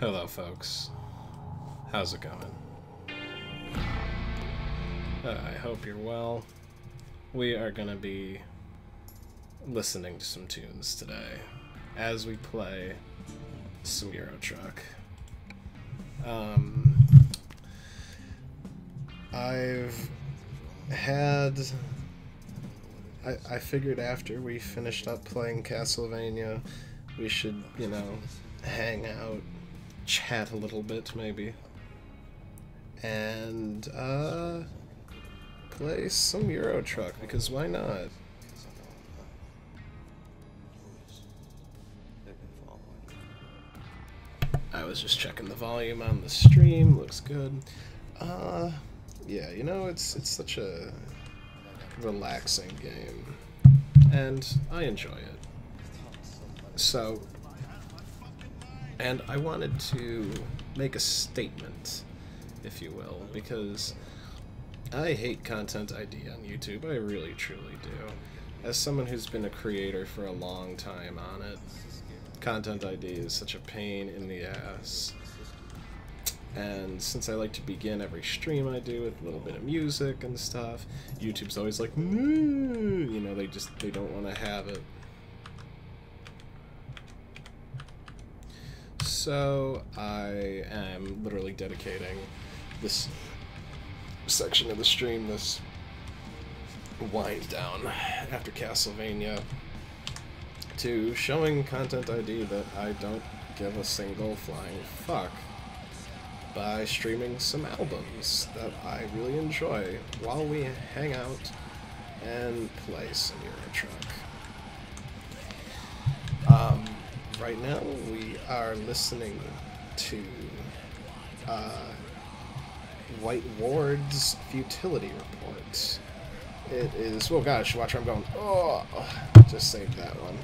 Hello, folks. How's it going? I hope you're well. We are gonna be listening to some tunes today as we play some Euro Truck. I figured after we finished up playing Castlevania, we should, hang out, chat a little bit maybe, and play some Euro Truck, because why not? I was just checking the volume on the stream, looks good. Yeah, it's such a relaxing game, and I enjoy it. So, and I wanted to make a statement, if you will, because I hate Content ID on YouTube. I really, truly do. As someone who's been a creator for a long time on it, Content ID is such a pain in the ass. And since I like to begin every stream I do with a little bit of music and stuff, YouTube's always like, no, they don't want to have it. So I am literally dedicating this section of the stream, this wind down after Castlevania, to showing Content ID that I don't give a single flying fuck by streaming some albums that I really enjoy while we hang out and play some Euro Truck. Right now we are listening to White Ward's Futility Report. It is, oh gosh, watch where I'm going. Oh, just saved that one.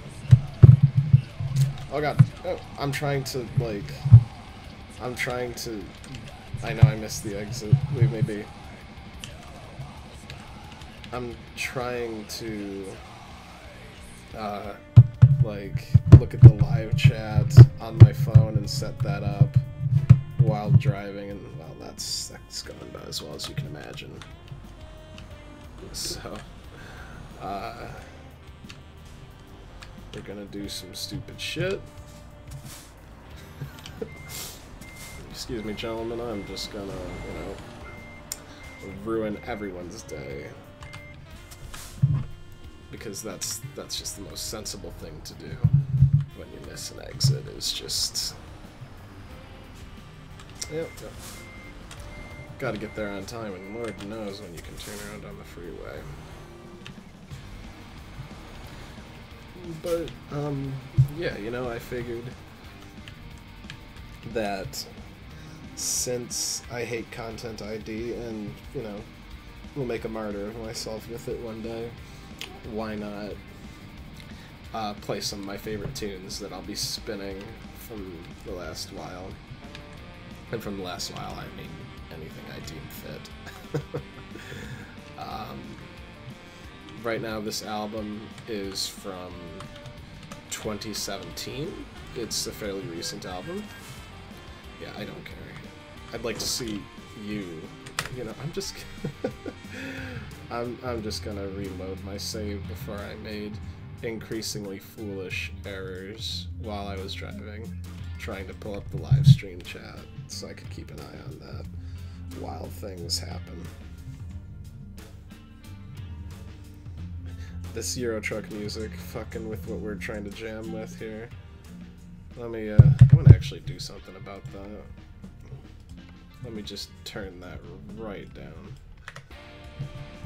Oh god, oh, I'm trying to, I know I missed the exit. Leave me be. I'm trying to, look at the live chat on my phone and set that up while driving, and, well, that's going about as well as you can imagine. So, we're gonna do some stupid shit. Excuse me, gentlemen, I'm just gonna, ruin everyone's day. Because that's just the most sensible thing to do when you miss an exit, is just... Yep. Gotta get there on time, and Lord knows when you can turn around on the freeway. But, yeah, I figured that since I hate Content ID and, will make a martyr of myself with it one day, why not play some of my favorite tunes that I'll be spinning from the last while. And from the last while, I mean anything I deem fit. Right now, this album is from 2017. It's a fairly recent album. Yeah, I don't care. I'd like to see you. I'm just I'm just gonna reload my save before I made increasingly foolish errors while I was driving, trying to pull up the live stream chat so I could keep an eye on that while things happen. This Euro Truck music fucking with what we're trying to jam with here. Let me, I want to actually do something about that. Let me just turn that right down.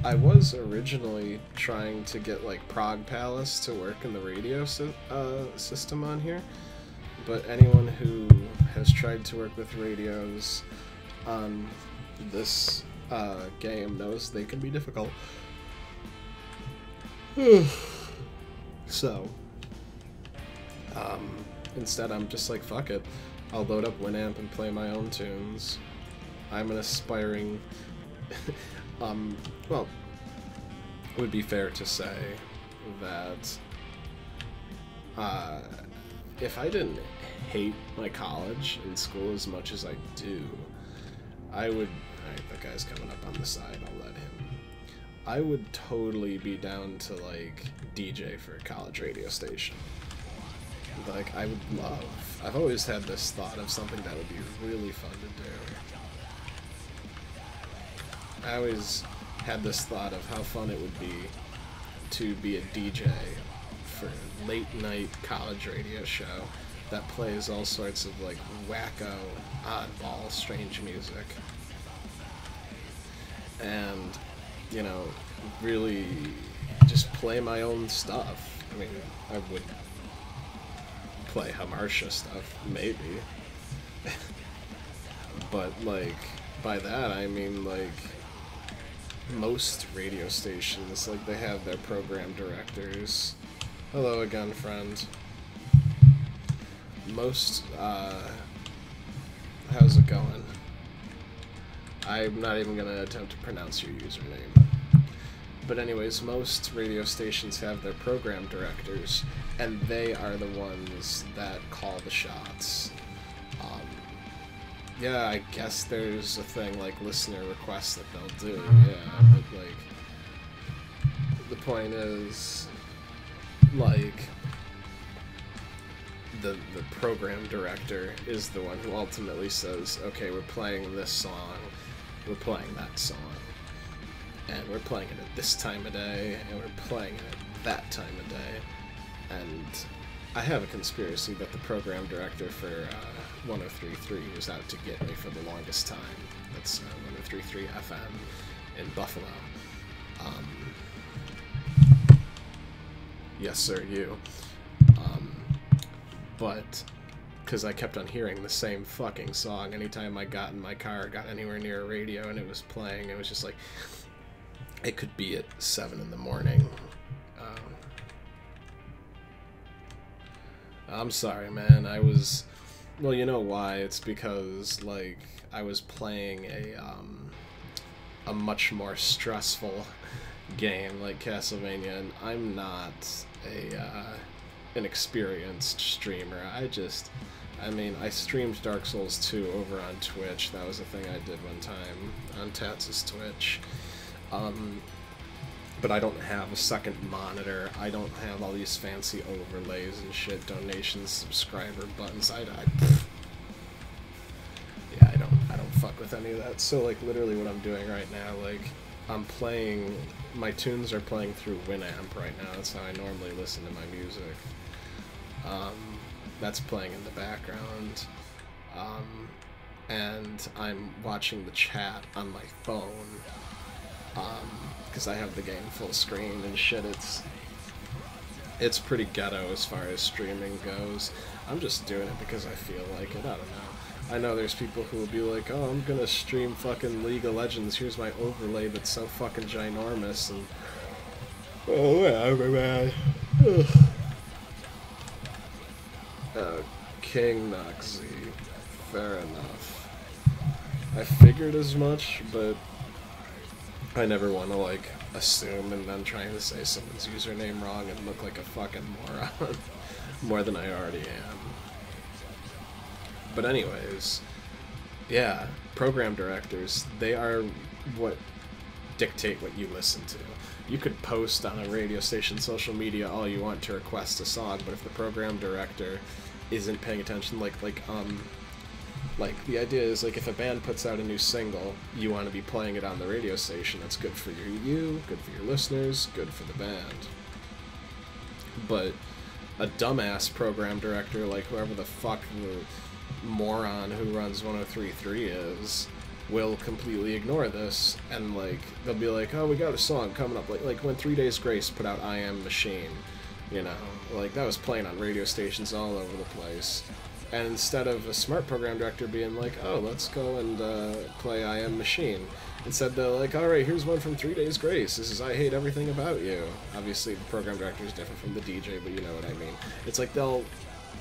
I was originally trying to get, Prog Palace to work in the radio system on here, but anyone who has tried to work with radios on this game knows they can be difficult. So, instead I'm just like, fuck it. I'll load up Winamp and play my own tunes. I'm an aspiring... well, it would be fair to say that if I didn't hate my college and school as much as I do, I would... Alright, that guy's coming up on the side, I'll let him. I would totally be down to, like, DJ for a college radio station. Like, I would love... I've always had this thought of something that would be really fun to do. I always had this thought of how fun it would be to be a DJ for a late-night college radio show that plays all sorts of, like, wacko, oddball, strange music. And, you know, really just play my own stuff. I mean, I would play Hamartia stuff, maybe. But, like, by that I mean, like, most radio stations, like, they have their program directors. Hello again, friend. Most, how's it going? I'm not even gonna attempt to pronounce your username. But anyways, most radio stations have their program directors, and they are the ones that call the shots. Yeah, I guess there's a thing like listener requests that they'll do, yeah, but like, the point is, like, the program director is the one who ultimately says, okay, we're playing this song, we're playing that song, and we're playing it at this time of day, and we're playing it at that time of day. And I have a conspiracy that the program director for 103.3 was out to get me for the longest time. That's 103.3 FM in Buffalo. Yes, sir, you. But because I kept on hearing the same fucking song anytime I got in my car, got anywhere near a radio, and it was playing. It was just like, it could be at 7 in the morning. I'm sorry, man. I was... Well, you know why? It's because, like, I was playing a much more stressful game like Castlevania, and I'm not an experienced streamer. I mean, I streamed Dark Souls 2 over on Twitch. That was a thing I did one time on Tats's Twitch. But I don't have a second monitor. I don't have all these fancy overlays and shit, donations, subscriber buttons. I don't fuck with any of that. So, like, literally what I'm doing right now, like, I'm playing, my tunes are playing through Winamp right now. That's how I normally listen to my music. That's playing in the background. And I'm watching the chat on my phone. Because I have the game full screen and shit. It's pretty ghetto as far as streaming goes. I'm just doing it because I feel like it. I don't know. I know there's people who will be like, oh, I'm gonna stream fucking League of Legends. Here's my overlay that's so fucking ginormous. And oh, whatever, man. King Noxy. Fair enough. I figured as much, but I never want to, like, assume and then trying to say someone's username wrong and look like a fucking moron. More than I already am. But anyways, yeah, program directors, they are what dictate what you listen to. You could post on a radio station social media all you want to request a song, but if the program director isn't paying attention, like the idea is, like, if a band puts out a new single, you want to be playing it on the radio station. That's good for you, good for your listeners, good for the band. But a dumbass program director, like whoever the fuck the moron who runs 103.3 is, will completely ignore this, and, like, they'll be like, oh, we got a song coming up, like when 3 Days Grace put out I Am Machine, you know, like, that was playing on radio stations all over the place. And instead of a smart program director being like, oh, let's go and play I Am Machine, instead they're like, alright, here's one from 3 Days Grace. This is I Hate Everything About You. Obviously, the program director is different from the DJ, but you know what I mean. It's like they'll,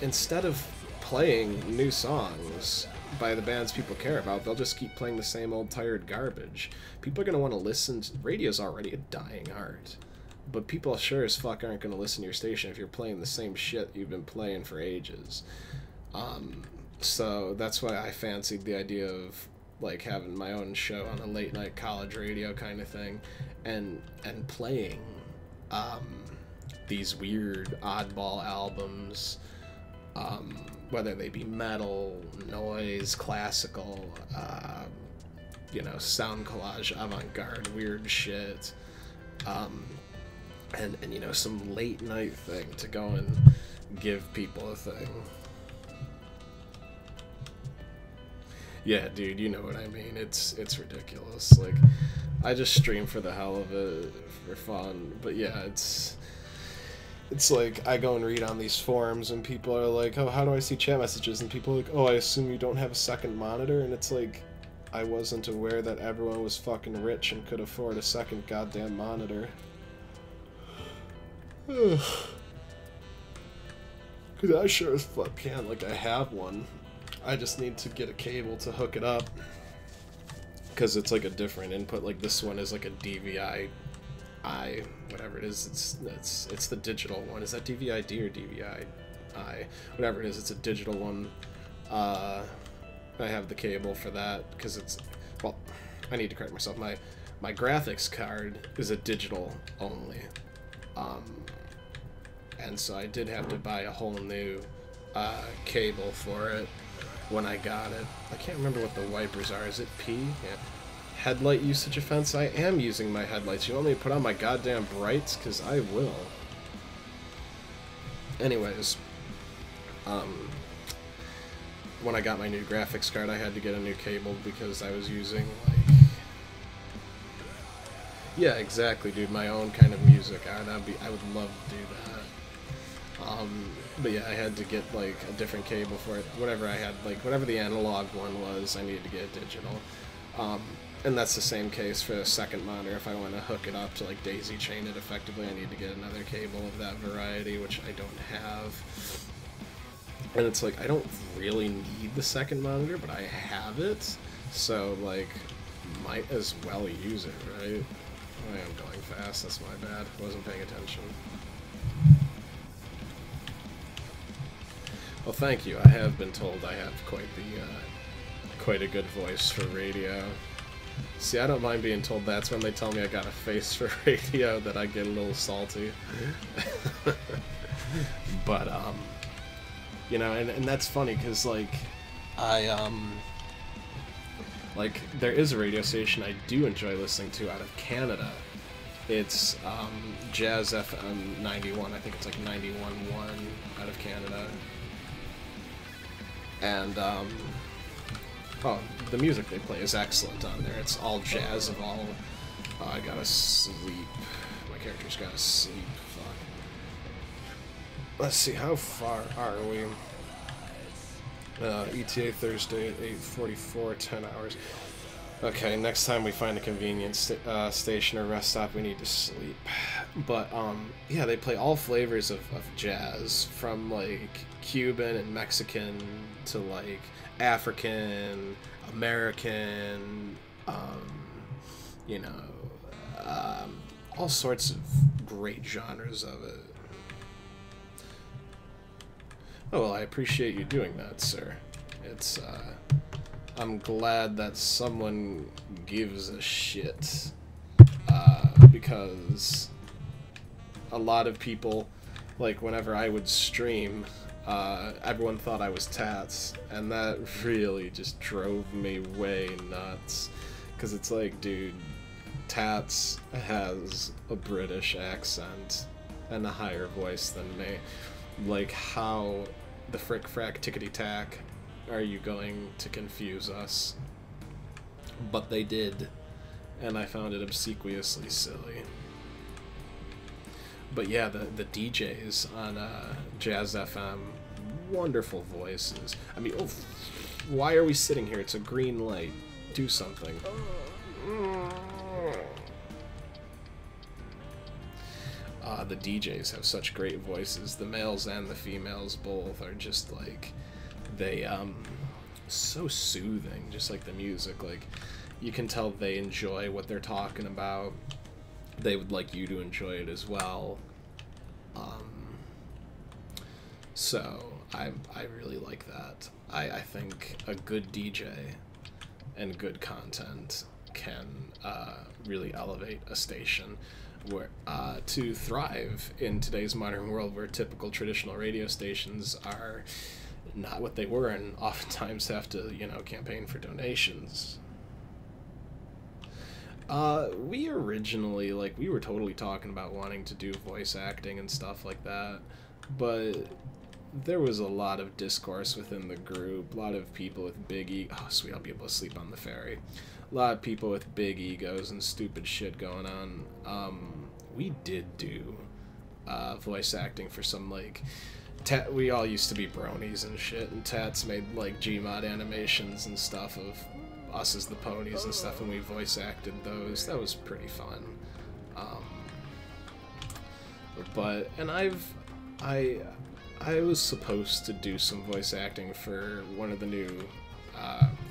instead of playing new songs by the bands people care about, they'll just keep playing the same old tired garbage. People are going to want to listen to... Radio's already a dying art. but people sure as fuck aren't going to listen to your station if you're playing the same shit you've been playing for ages. So that's why I fancied the idea of like having my own show on a late night college radio kind of thing, and playing these weird oddball albums, whether they be metal, noise, classical, you know, sound collage, avant-garde, weird shit, and you know, some late night thing to go and give people a thing. Yeah, dude, you know what I mean. It's ridiculous. Like, I just stream for the hell of it, for fun. But yeah, it's like I go and read on these forums and people are like, oh, how do I see chat messages? And people are like, oh, I assume you don't have a second monitor. And it's like, I wasn't aware that everyone was fucking rich and could afford a second goddamn monitor. Because I sure as fuck can. Like, I have one. I just need to get a cable to hook it up, because it's like a different input. Like, this one is like a DVI I, whatever it is. It's the digital one. Is that DVI-D or DVI-I? Whatever it is, it's a digital one. I have the cable for that because it's, well, I need to correct myself. My graphics card is a digital only, and so I did have to buy a whole new cable for it when I got it. I can't remember what the wipers are. Is it P? Yeah. Headlight usage offense? I am using my headlights. You want me to put on my goddamn brights? Because I will. Anyways, when I got my new graphics card, I had to get a new cable because I was using, like... Yeah, exactly, dude. My own kind of music. I would love to do that. But yeah, I had to get, like, a different cable for it. Whatever I had, like, whatever the analog one was, I needed to get a digital. And that's the same case for a second monitor. If I want to hook it up to, like, daisy chain it effectively, I need to get another cable of that variety, which I don't have. And it's like, I don't really need the second monitor, but I have it, so, like, might as well use it, right? I am going fast, that's my bad. I wasn't paying attention. Well, thank you. I have been told I have quite a good voice for radio. See, I don't mind being told. That's when they tell me I got a face for radio that I get a little salty. But, you know, and that's funny, because, like, like, there is a radio station I do enjoy listening to out of Canada. It's, Jazz FM 91. I think it's, like, 91.1 out of Canada. And, oh, the music they play is excellent on there. It's all jazz of all... Oh, I gotta sleep. My character's gotta sleep. Fuck. Let's see, how far are we? ETA Thursday at 8:44, 10 hours. Okay, next time we find a convenient station or rest stop, we need to sleep. But, yeah, they play all flavors of jazz, from, like, Cuban and Mexican to, like, African, American, you know, all sorts of great genres of it. Oh, well, I appreciate you doing that, sir. It's, I'm glad that someone gives a shit, because a lot of people, like, whenever I would stream, everyone thought I was Tats, and that really just drove me way nuts, because it's like, dude, Tats has a British accent and a higher voice than me. Like, how the frick frack tickety tack are you going to confuse us? But they did, and I found it obsequiously silly. But yeah, the DJs on Jazz FM, wonderful voices. I mean, oh, why are we sitting here? It's a green light. Do something. The DJs have such great voices. The males and the females both are just like, they, so soothing, just like the music. Like, you can tell they enjoy what they're talking about. they would like you to enjoy it as well. So I really like that. I think a good DJ and good content can really elevate a station where to thrive in today's modern world, where typical traditional radio stations are not what they were and oftentimes have to, you know, campaign for donations. We originally, like, we were totally talking about wanting to do voice acting and stuff like that, but there was a lot of discourse within the group, a lot of people with big oh sweet, I'll be able to sleep on the ferry. A lot of people with big egos and stupid shit going on. We did do voice acting for some, like, we all used to be bronies and shit, and Tats made, like, Gmod animations and stuff of us as the ponies and stuff, and we voice acted those. That was pretty fun. And I was supposed to do some voice acting for one of the new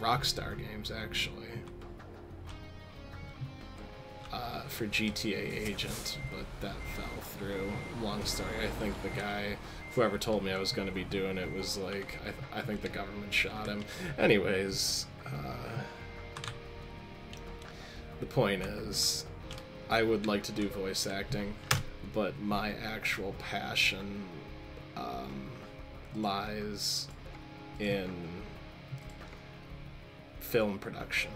Rockstar games, actually. For GTA Agent, but that fell through. Long story. I think the guy, whoever told me I was going to be doing it, was like, I think the government shot him. Anyways, the point is, I would like to do voice acting, but my actual passion lies in film production.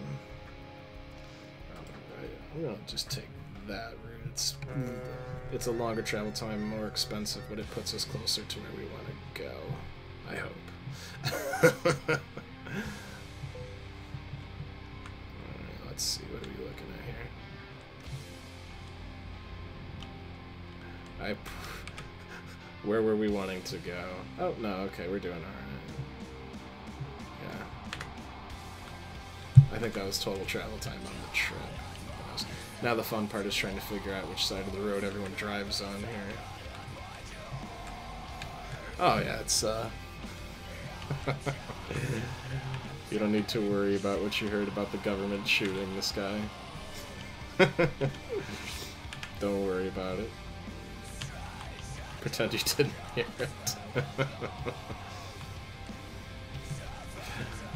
I'm gonna just take that route. It's a longer travel time, more expensive, but it puts us closer to where we want to go. I hope. Alright, let's see, what are we looking at here? Where were we wanting to go? Oh, no, okay, we're doing alright. Yeah. I think that was total travel time on the trip. Now the fun part is trying to figure out which side of the road everyone drives on here. Oh yeah, it's you don't need to worry about what you heard about the government shooting this guy. Don't worry about it. Pretend you didn't hear it.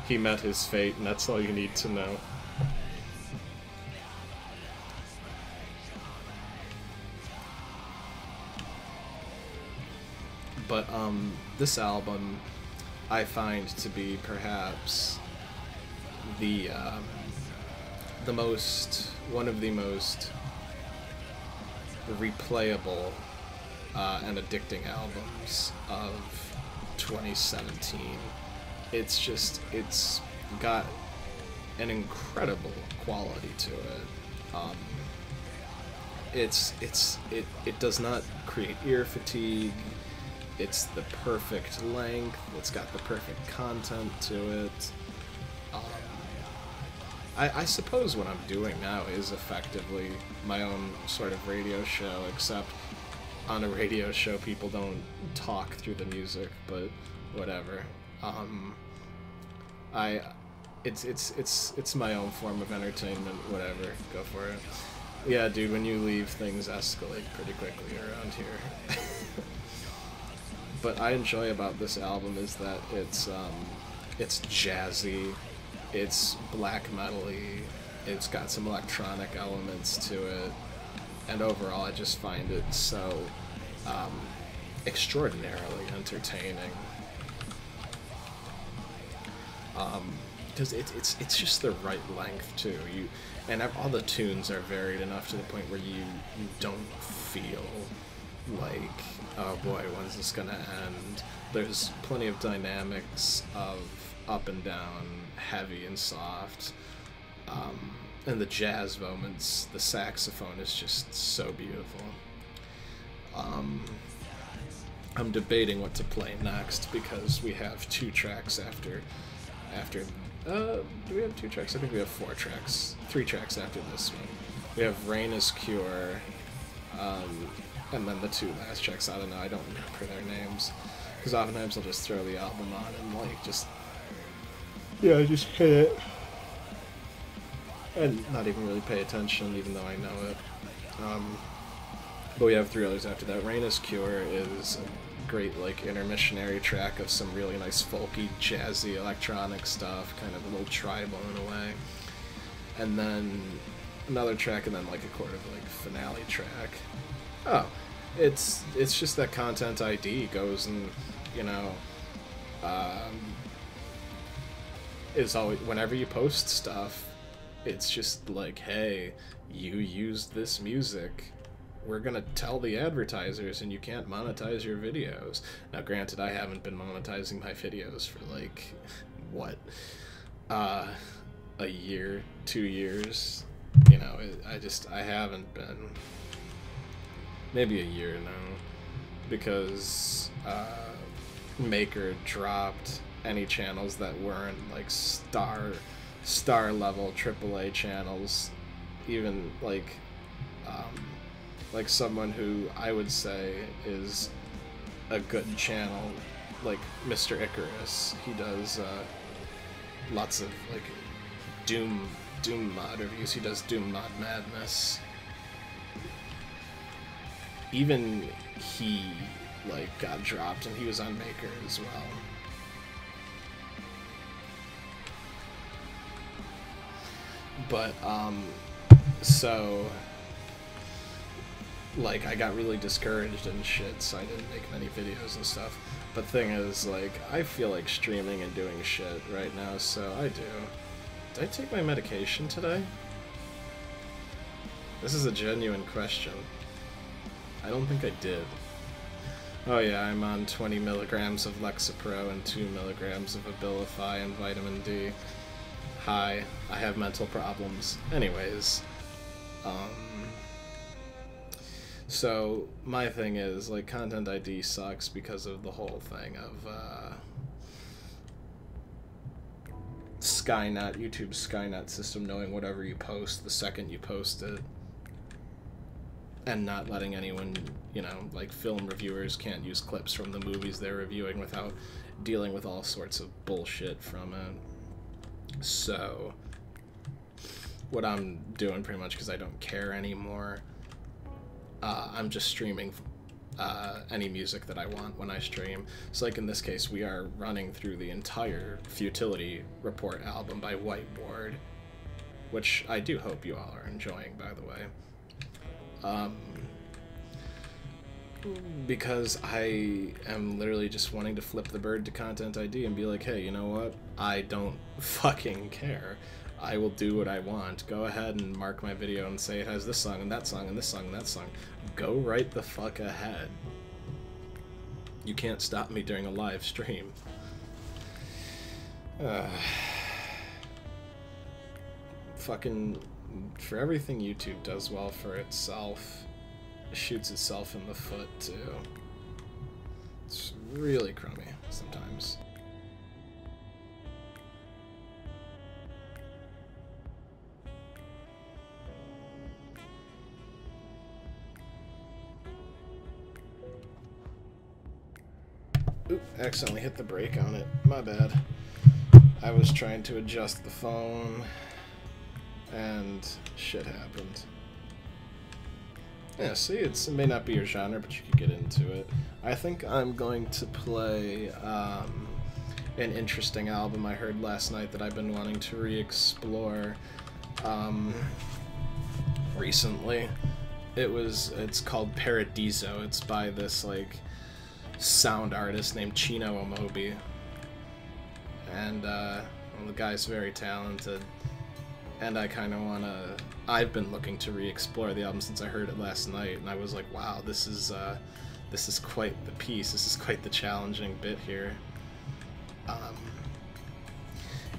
He met his fate, and that's all you need to know. But this album I find to be perhaps one of the most replayable and addicting albums of 2017. It's got an incredible quality to it. It does not create ear fatigue. It's the perfect length. It's got the perfect content to it. I suppose what I'm doing now is effectively my own sort of radio show, except on a radio show people don't talk through the music, but whatever. It's my own form of entertainment, whatever. Go for it. Yeah, dude, when you leave, things escalate pretty quickly around here. But I enjoy about this album is that it's jazzy, it's black metal-y, it's got some electronic elements to it, and overall I just find it so extraordinarily entertaining. Because it's just the right length too. And all the tunes are varied enough to the point where you don't feel like, oh boy, when's this gonna end? There's plenty of dynamics of up and down, heavy and soft, and the jazz moments. The saxophone is just so beautiful. I'm debating what to play next because we have 2 tracks after do we have 2 tracks? I think we have 4 tracks. 3 tracks after this one. We have Rain is Cure, and then the 2 last tracks, I don't know, I don't remember their names. Because oftentimes I'll just throw the album on and, like, just hit it. And not even really pay attention, even though I know it. But we have 3 others after that. Raina's Cure is a great, like, intermissionary track of some really nice folky, jazzy, electronic stuff, kind of a little tribal in a way. And then another track, and then, like, a quarter of, like, finale track. Oh, it's just that Content ID goes and, you know, is always, whenever you post stuff, it's just like, hey, you used this music, we're gonna tell the advertisers, and you can't monetize your videos. Now, granted, I haven't been monetizing my videos for, like, what, a year, 2 years, you know, I haven't been, maybe a year now, because, Maker dropped any channels that weren't, like, star level AAA channels, even, like someone who I would say is a good channel, like Mr. Icarus. He does lots of, like, Doom mod reviews. He does Doom mod madness. Even he, like, got dropped, and he was on Maker as well. But so, like, I got really discouraged and shit, so I didn't make many videos and stuff. But thing is, like, I feel like streaming and doing shit right now, so I do. Did I take my medication today? This is a genuine question. I don't think I did. Oh yeah, I'm on 20 milligrams of Lexapro and 2 milligrams of Abilify and vitamin D. Hi, I have mental problems. Anyways, so my thing is, like, Content ID sucks because of the whole thing of, Skynet, YouTube's Skynet system knowing whatever you post the second you post it, and not letting anyone, you know, like, film reviewers can't use clips from the movies they're reviewing without dealing with all sorts of bullshit from it. So, what I'm doing, pretty much because I don't care anymore, I'm just streaming any music that I want when I stream. So, like, in this case, we are running through the entire Futility Report album by Whiteboard, which I do hope you all are enjoying, by the way. Because I am literally just wanting to flip the bird to Content ID and be like, hey, you know what? I don't fucking care. I will do what I want. Go ahead and mark my video and say it has this song and that song and this song and that song. Go right the fuck ahead. You can't stop me during a live stream. Fucking, for everything YouTube does well for itself, it shoots itself in the foot too. It's really crummy sometimes. Oop, accidentally hit the brake on it. My bad. I was trying to adjust the phone, and shit happened. Yeah, see, it may not be your genre, but you could get into it. I think I'm going to play an interesting album I heard last night that I've been wanting to re-explore recently. It's called Paradiso. It's by this, like, sound artist named Chino Omobi, and well, the guy's very talented, and I kind of want to, I've been looking to re-explore the album since I heard it last night, and I was like, wow, this is quite the piece, this is quite the challenging bit here,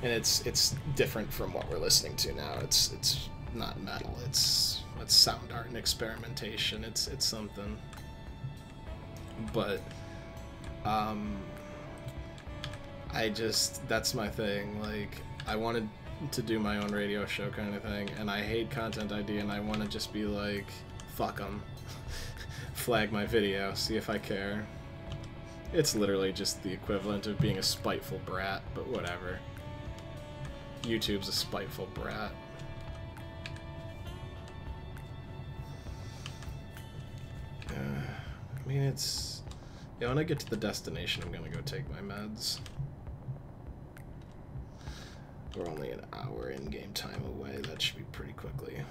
and it's different from what we're listening to now. It's not metal, it's sound art and experimentation, it's something, but that's my thing. Like, I wanted to do my own radio show kind of thing, and I hate Content ID, and I want to just be like, fuck them. Flag my video, see if I care. It's literally just the equivalent of being a spiteful brat, but whatever. YouTube's a spiteful brat. mean, it's... Yeah, when I get to the destination, I'm gonna go take my meds. We're only an hour in-game time away. That should be pretty quickly.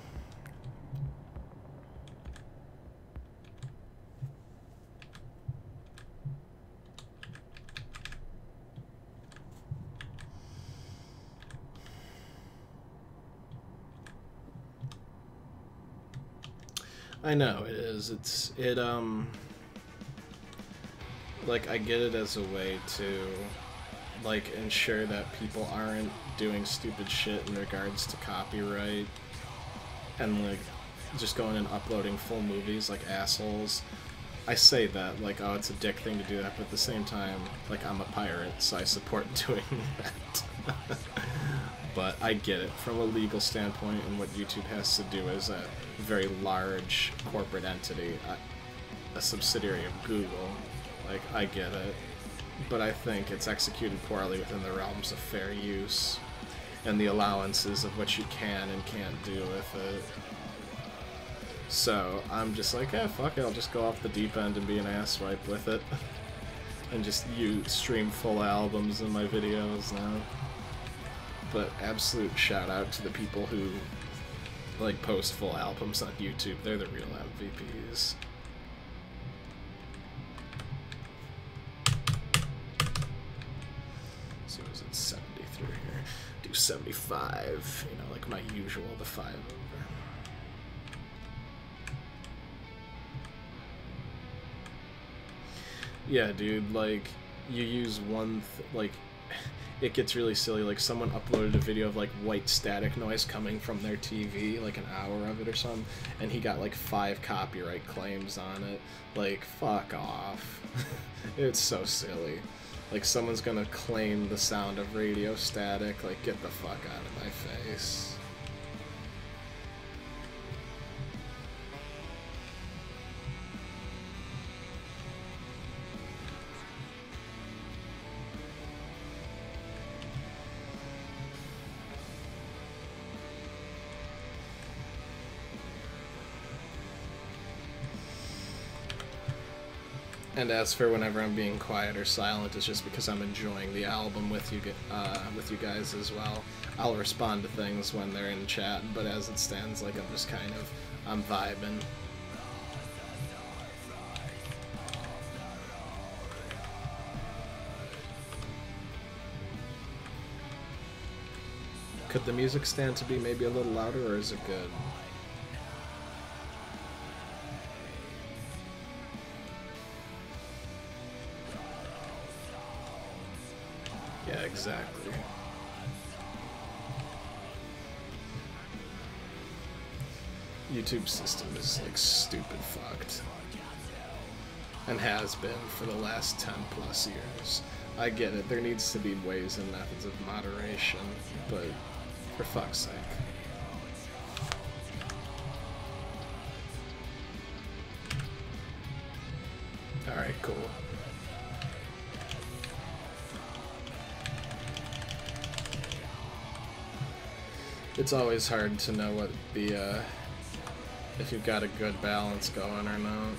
I know, it is. Like, I get it as a way to, like, ensure that people aren't doing stupid shit in regards to copyright and, like, just going and uploading full movies like assholes. I say that, like, oh, it's a dick thing to do that, but at the same time, like, I'm a pirate, so I support doing that. But I get it. From a legal standpoint and what YouTube has to do as a very large corporate entity, a subsidiary of Google, like, I get it. But I think it's executed poorly within the realms of fair use and the allowances of what you can and can't do with it. So I'm just like, fuck it, I'll just go off the deep end and be an asswipe with it. And just stream full albums in my videos now. But absolute shout out to the people who, like, post full albums on YouTube. They're the real MVPs. So it was at 73 here. Do 75, you know, like my usual, the 5 over. Yeah, dude, like, you use one, like, it gets really silly. Like, someone uploaded a video of, like, white static noise coming from their TV, like an hour of it or something, and he got, like, 5 copyright claims on it. Like, fuck off. It's so silly. Like, someone's gonna claim the sound of radio static. Like, get the fuck out of my face. And as for whenever I'm being quiet or silent, it's just because I'm enjoying the album with you guys as well. I'll respond to things when they're in chat, but as it stands, like, I'm just kind of, I'm vibing. Could the music stand to be maybe a little louder, or is it good? Yeah, exactly. YouTube's system is, like, stupid fucked. And has been for the last 10 plus years. I get it, there needs to be ways and methods of moderation, but for fuck's sake. Alright, cool. It's always hard to know what the, if you've got a good balance going or not.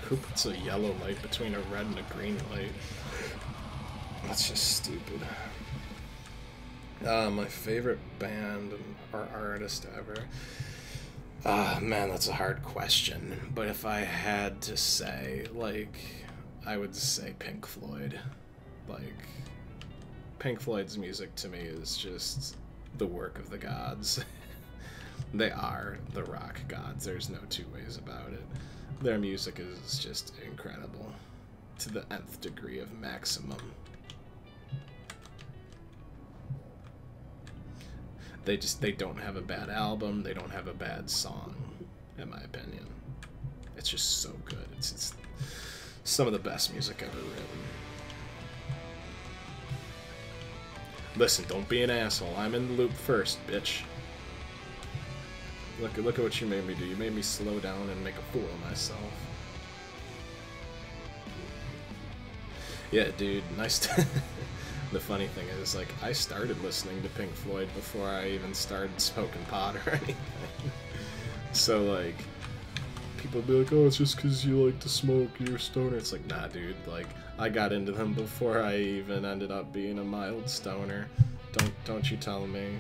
Who puts a yellow light between a red and a green light? That's just stupid. My favorite band or artist ever. Man, that's a hard question. But if I had to say, like, I would say Pink Floyd. Like, Pink Floyd's music to me is just the work of the gods. They are the rock gods. There's no two ways about it. Their music is just incredible. To the nth degree of maximum. They don't have a bad album, they don't have a bad song, in my opinion. It's just so good. It's some of the best music ever written. Listen, don't be an asshole. I'm in the loop first, bitch. Look at what you made me do. You made me slow down and make a fool of myself. Yeah, dude, nice to... The funny thing is, like, I started listening to Pink Floyd before I even started smoking pot or anything. So, like, people be like, oh, it's just because you like to smoke, you're a stoner. It's like, nah, dude, like, I got into them before I even ended up being a mild stoner. Don't you tell me.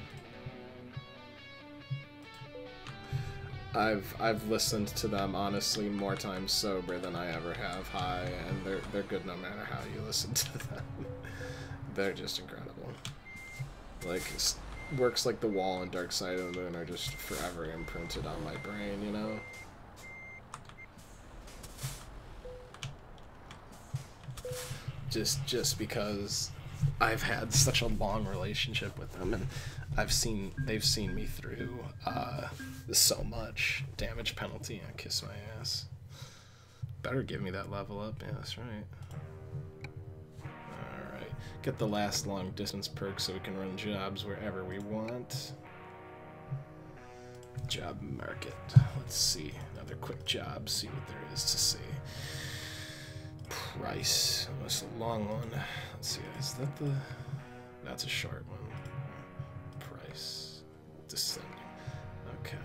I've listened to them, honestly, more times sober than I ever have high, and they're good no matter how you listen to them. They're just incredible. Like, works like The Wall and Dark Side of the Moon are just forever imprinted on my brain, you know? Just because I've had such a long relationship with them, and they've seen me through so much. Damage penalty and kiss my ass. Better give me that level up. Yeah, that's right. Get the last long distance perk so we can run jobs wherever we want. Job market. Let's see. Another quick job. See what there is to see. Price. Oh, that's a long one. Let's see. Is that the... That's a short one. Price. Descending. Okay.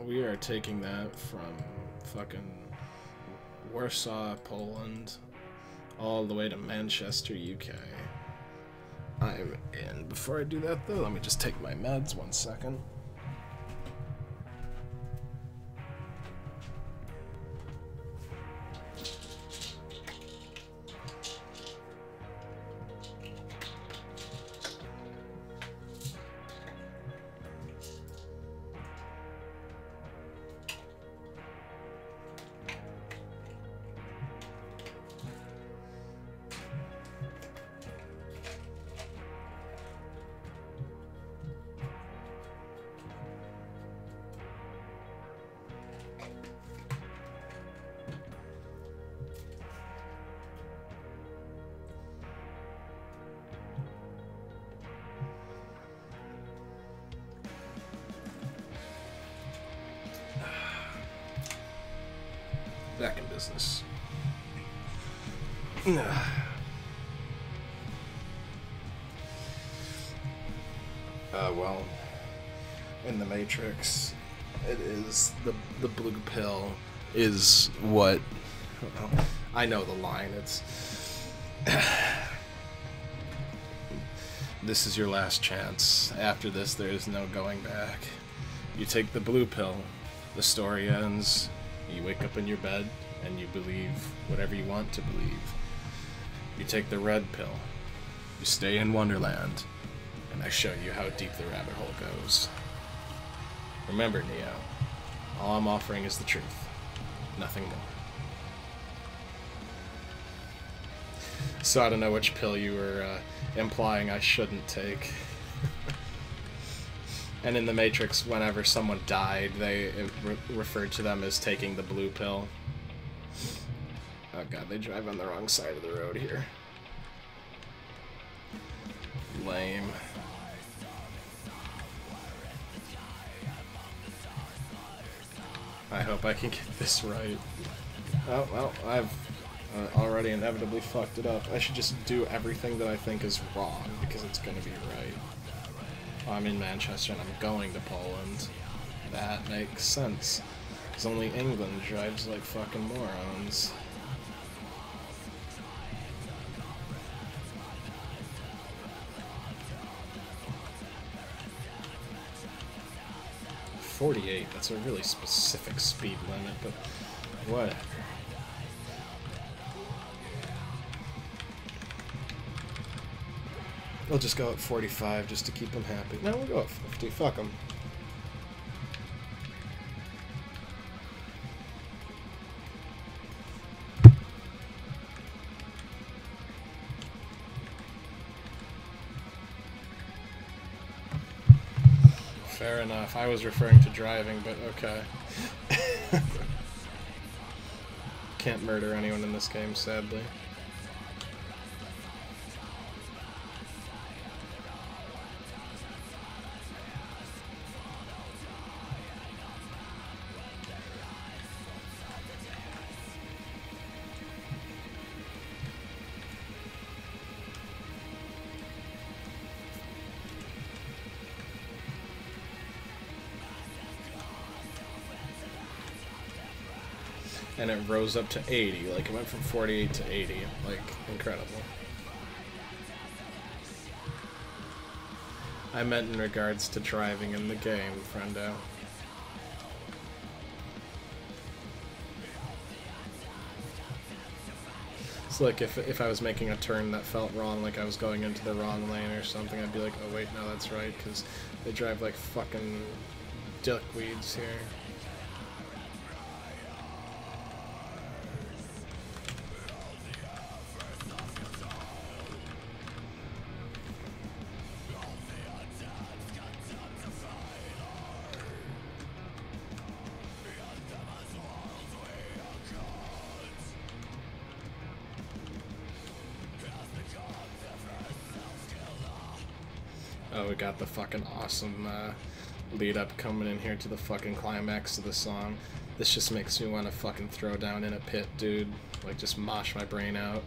We are taking that from fucking Warsaw, Poland, all the way to Manchester, UK. I'm in. Before I do that, though, let me just take my meds 1 second. Back in business. Well, in the Matrix, it is the blue pill is what... I know the line. It's... This is your last chance. After this, there is no going back. You take the blue pill, the story ends, you wake up in your bed, and you believe whatever you want to believe. You take the red pill, you stay in Wonderland, and I show you how deep the rabbit hole goes. Remember, Neo, all I'm offering is the truth, nothing more. So I don't know which pill you were implying I shouldn't take. And in the Matrix, whenever someone died, they referred to them as taking the blue pill. Oh god, they drive on the wrong side of the road here. Lame. I hope I can get this right. Oh, well, I've already inevitably fucked it up. I should just do everything that I think is wrong, because it's gonna be right. I'm in Manchester and I'm going to Poland. That makes sense. Because only England drives like fucking morons. 48. That's a really specific speed limit, but whatever. We'll just go at 45 just to keep him happy. No, we'll go at 50. Fuck him. Fair enough. I was referring to driving, but okay. Can't murder anyone in this game, sadly. And it rose up to 80, like it went from 48 to 80, like incredible. I meant in regards to driving in the game, friendo. It's like if I was making a turn that felt wrong, like I was going into the wrong lane or something, I'd be like, oh wait, no, that's right, because they drive like fucking duckweeds here. Oh, we got the fucking awesome lead up coming in here to the fucking climax of the song. This just makes me want to fucking throw down in a pit, dude. Like, just mosh my brain out.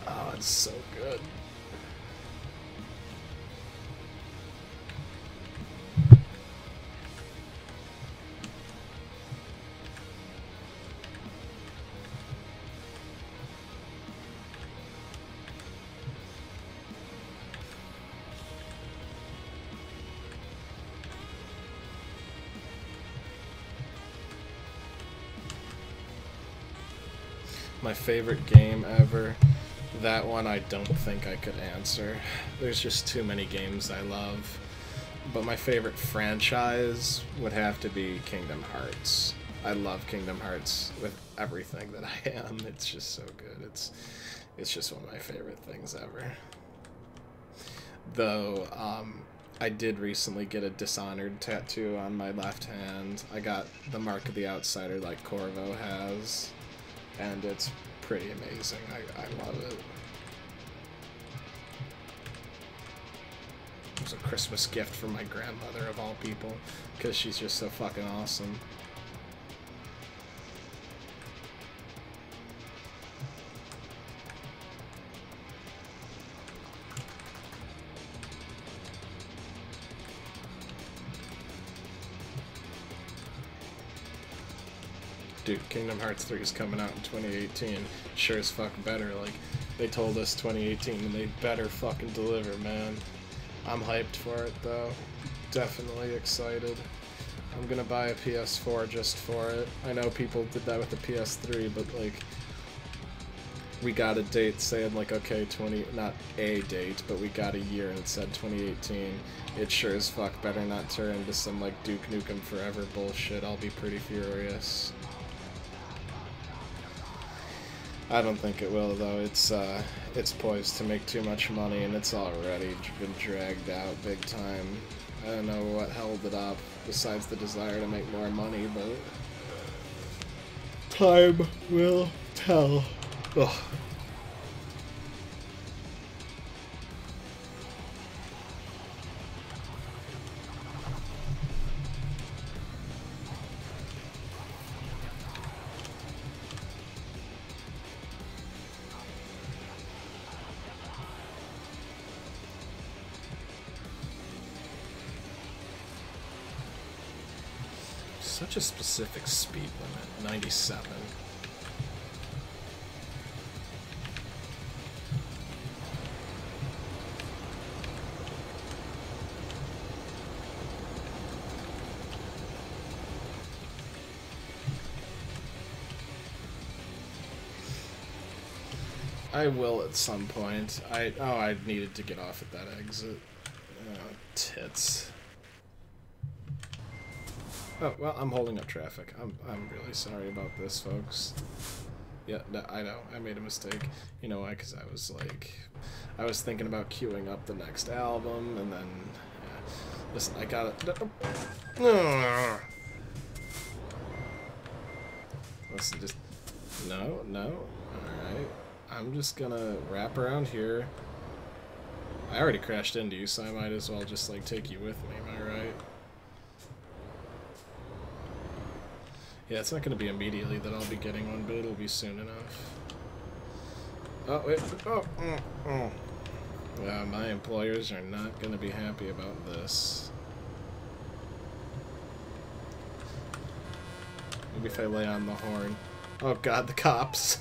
Oh, it's so good. My favorite game ever. That one I don't think I could answer. There's just too many games I love. But my favorite franchise would have to be Kingdom Hearts. I love Kingdom Hearts with everything that I am. It's just so good. It's just one of my favorite things ever. Though, I did recently get a Dishonored tattoo on my left hand. I got the Mark of the Outsider like Corvo has. And it's pretty amazing. I love it. It was a Christmas gift from my grandmother, of all people, because she's just so fucking awesome. Dude, Kingdom Hearts 3 is coming out in 2018. Sure as fuck better. Like, they told us 2018 and they better fucking deliver, man. I'm hyped for it, though. Definitely excited. I'm gonna buy a PS4 just for it. I know people did that with the PS3, but, like, we got a date saying, like, okay, not a date, but we got a year and it said 2018. It sure as fuck better not turn into some, like, Duke Nukem Forever bullshit. I'll be pretty furious. I don't think it will, though. It's poised to make too much money, and it's already been dragged out big time. I don't know what held it up, besides the desire to make more money, but time will tell. Ugh. Such a specific speed limit, 97. I will at some point. I needed to get off at that exit. Tits. Oh, well, I'm holding up traffic. I'm really sorry about this, folks. Yeah, no, I know. I made a mistake. You know why? Because I was thinking about queuing up the next album, and then, yeah. Listen, I got it. Listen, just, no. Alright. I'm just gonna wrap around here. I already crashed into you, so I might as well just, like, take you with me, am I right? Yeah, it's not gonna be immediately that I'll be getting one, but it'll be soon enough. Oh, wait. Oh. Yeah, my employers are not gonna be happy about this. Maybe if I lay on the horn. Oh god, the cops!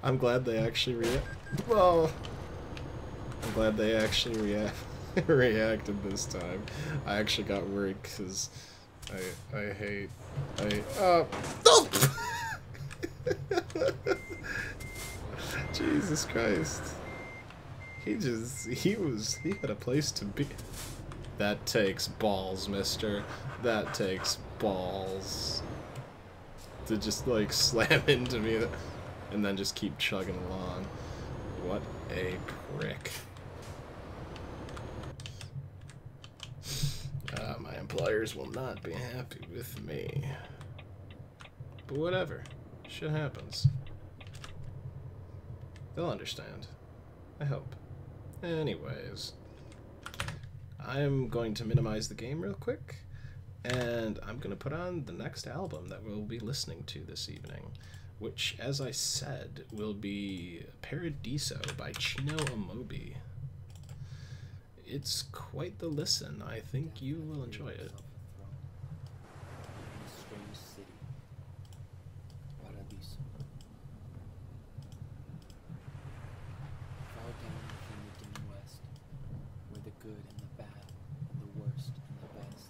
I'm glad they actually I'm glad they actually reacted this time. I actually got worried because oh! Jesus Christ. He had a place to be. That takes balls, mister. That takes balls. To just, like, slam into me and then just keep chugging along. What a prick. My employers will not be happy with me. But whatever. Shit happens. They'll understand. I hope. Anyways. I'm going to minimize the game real quick. And I'm going to put on the next album that we'll be listening to this evening, which, as I said, will be Paradiso by Chino Amobi. It's quite the listen. I think you will enjoy it. Strange city, Paradiso. Far down from the dim west, where the good and the bad, and the worst and the best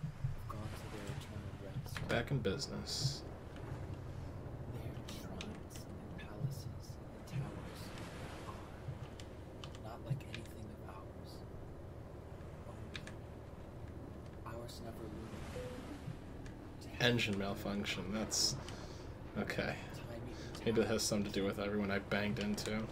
have gone to their eternal rest. Back in business. Their shrines and palaces and towers are not like anything of ours. Oh no, ours never loomed. Engine malfunction. That's okay. Maybe it has something to do with everyone I banged into.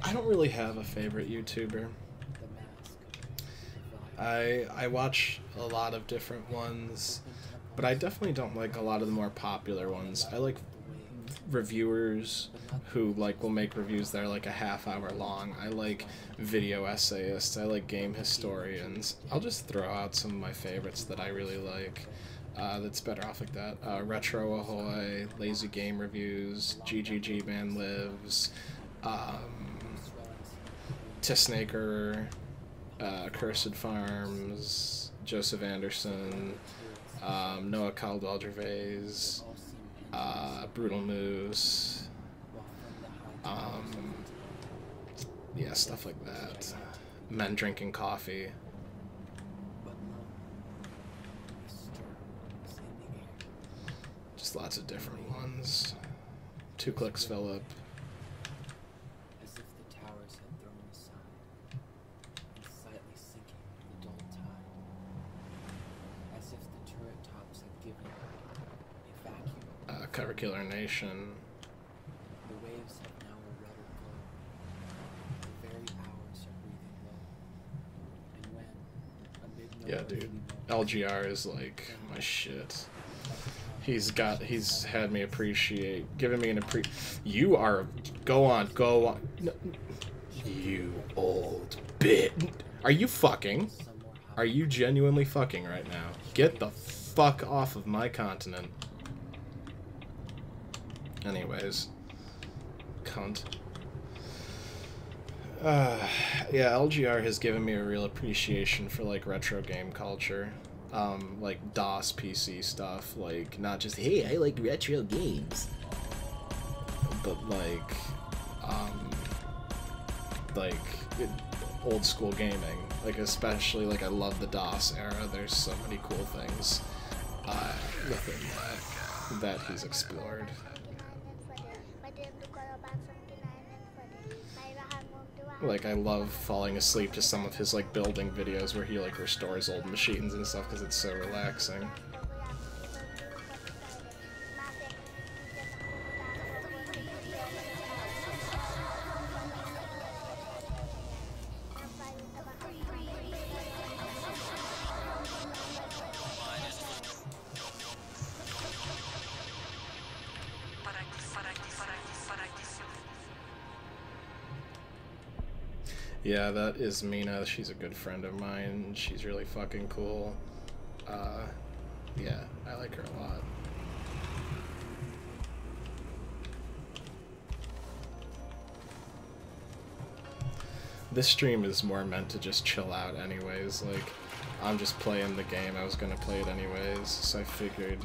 I don't really have a favorite YouTuber. I watch a lot of different ones, but I definitely don't like a lot of the more popular ones. I like reviewers who will make reviews that are like a half-hour long. I like video essayists. I like game historians. I'll just throw out some of my favorites that I really like. That's better off like that. Retro Ahoy, Lazy Game Reviews, GGG Man Lives, Tissnaker, Cursed Farms, Joseph Anderson, Noah Caldwell Gervais, Brutal Moose, yeah, stuff like that. Men Drinking Coffee. Just lots of different ones. 2 Clicks Philip. As if the towers had thrown aside, and slightly sinking in the dull tide, Cover Killer Nation. The waves have now a redder glow. The very hours are breathing low. And when, amid no Yeah, earthly dude. moment, LGR is like my shit. He's had me giving me an You are, go on. No, you old bit. Are you fucking? Are you genuinely fucking right now? Get the fuck off of my continent. Anyways. Cunt. Yeah, LGR has given me a real appreciation for, like, retro game culture. Like, DOS PC stuff. Like, not just, hey, I like retro games. But, like, old school gaming. Like, especially, like, I love the DOS era. There's so many cool things within that he's explored. Like, I love falling asleep to some of his, like, building videos where he, like, restores old machines and stuff because it's so relaxing. Yeah, that is Mina. She's a good friend of mine. She's really fucking cool. Yeah, I like her a lot. This stream is more meant to just chill out anyways. Like, I'm just playing the game. I was gonna play it anyways, so I figured,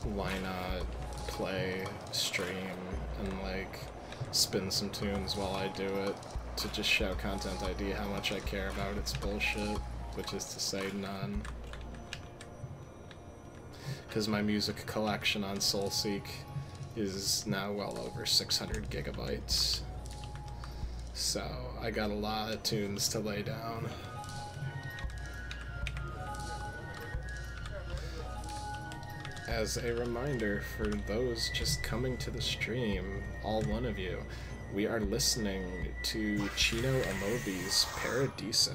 why not play, stream, and, like, spin some tunes while I do it. To just show Content ID how much I care about its bullshit, which is to say none. Because my music collection on Soulseek is now well over 600 gigabytes. So I got a lot of tunes to lay down. As a reminder for those just coming to the stream, all one of you, we are listening to Chino Amobi's Paradiso.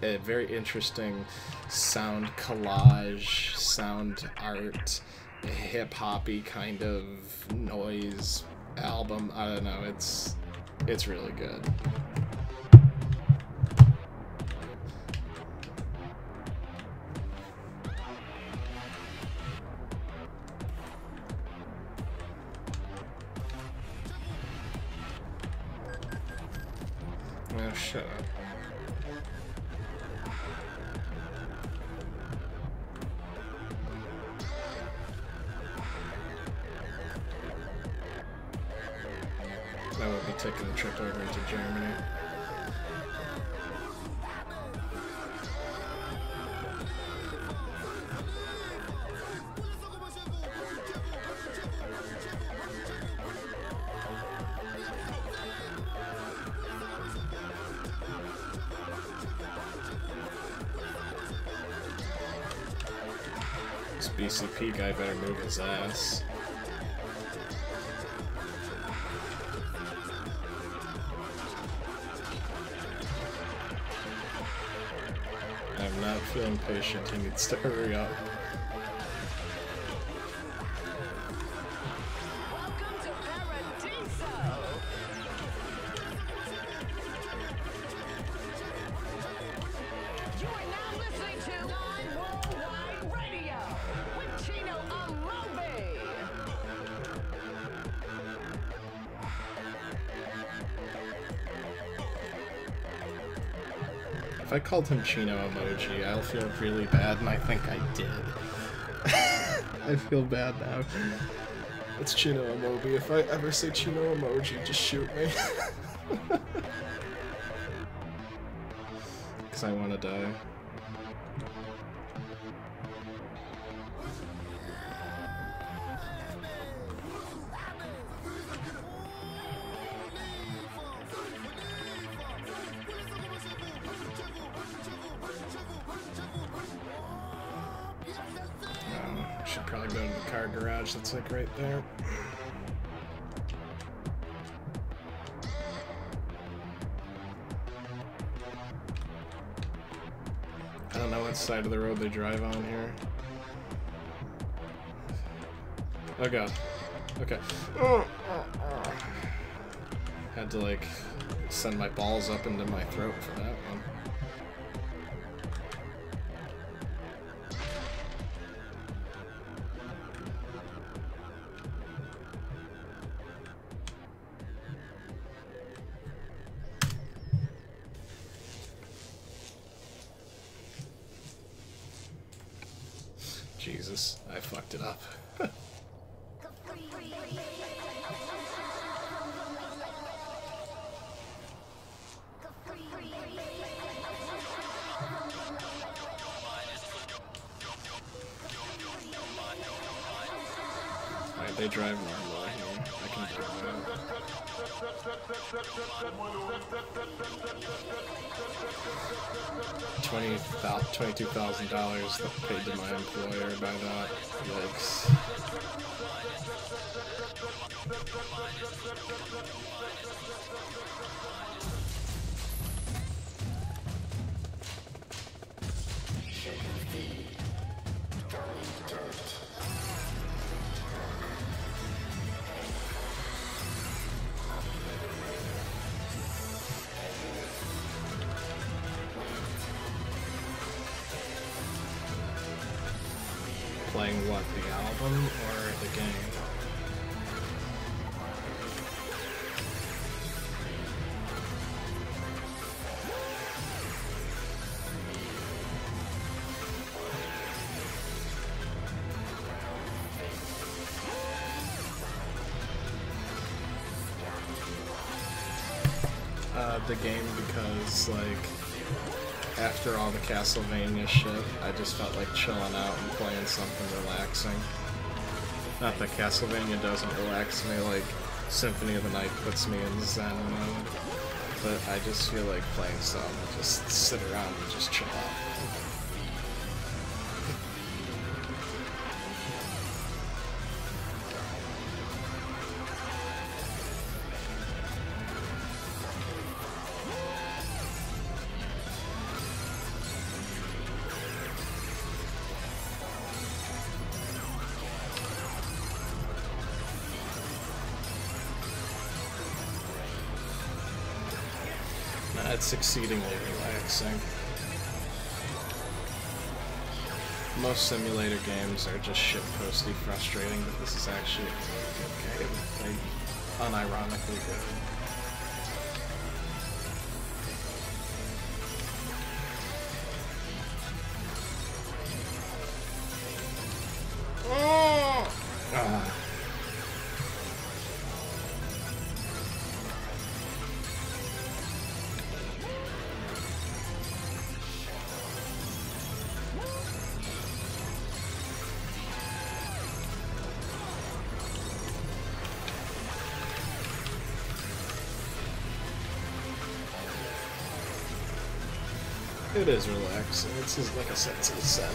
A very interesting sound collage, sound art, hip-hoppy kind of noise album. I don't know, it's really good. Oh, shut up. I will be taking a trip over into Germany. This BCP guy better move his ass. I'm not feeling patient, he needs to hurry up. Welcome to Paradiso! You are now listening to Non-Worldwide Radio with Chino Amobi! If I called him Chino Emoji, I'll feel really bad, and I think I did. I feel bad now. It's Chino Amobi. If I ever say Chino Emoji, just shoot me. Because I want to die. Should probably go to the car garage that's like right there. I don't know what side of the road they drive on here. Oh god. Okay. Had to like send my balls up into my throat for that one. Jesus, I fucked it up. Alright, they drive normally here. I can do that. $22,000 paid to my employer by that. Yikes. Playing what, the album or the game? The game, because like after all the Castlevania shit, I just felt like chilling out and playing something relaxing. Not that Castlevania doesn't relax me like Symphony of the Night puts me in Zen mode, but I just feel like playing something, just sit around and just chill out. It's exceedingly relaxing. Most simulator games are just shitposty frustrating, but this is actually a good game. Like, unironically good. It is relaxing. It's just like a sense of zen.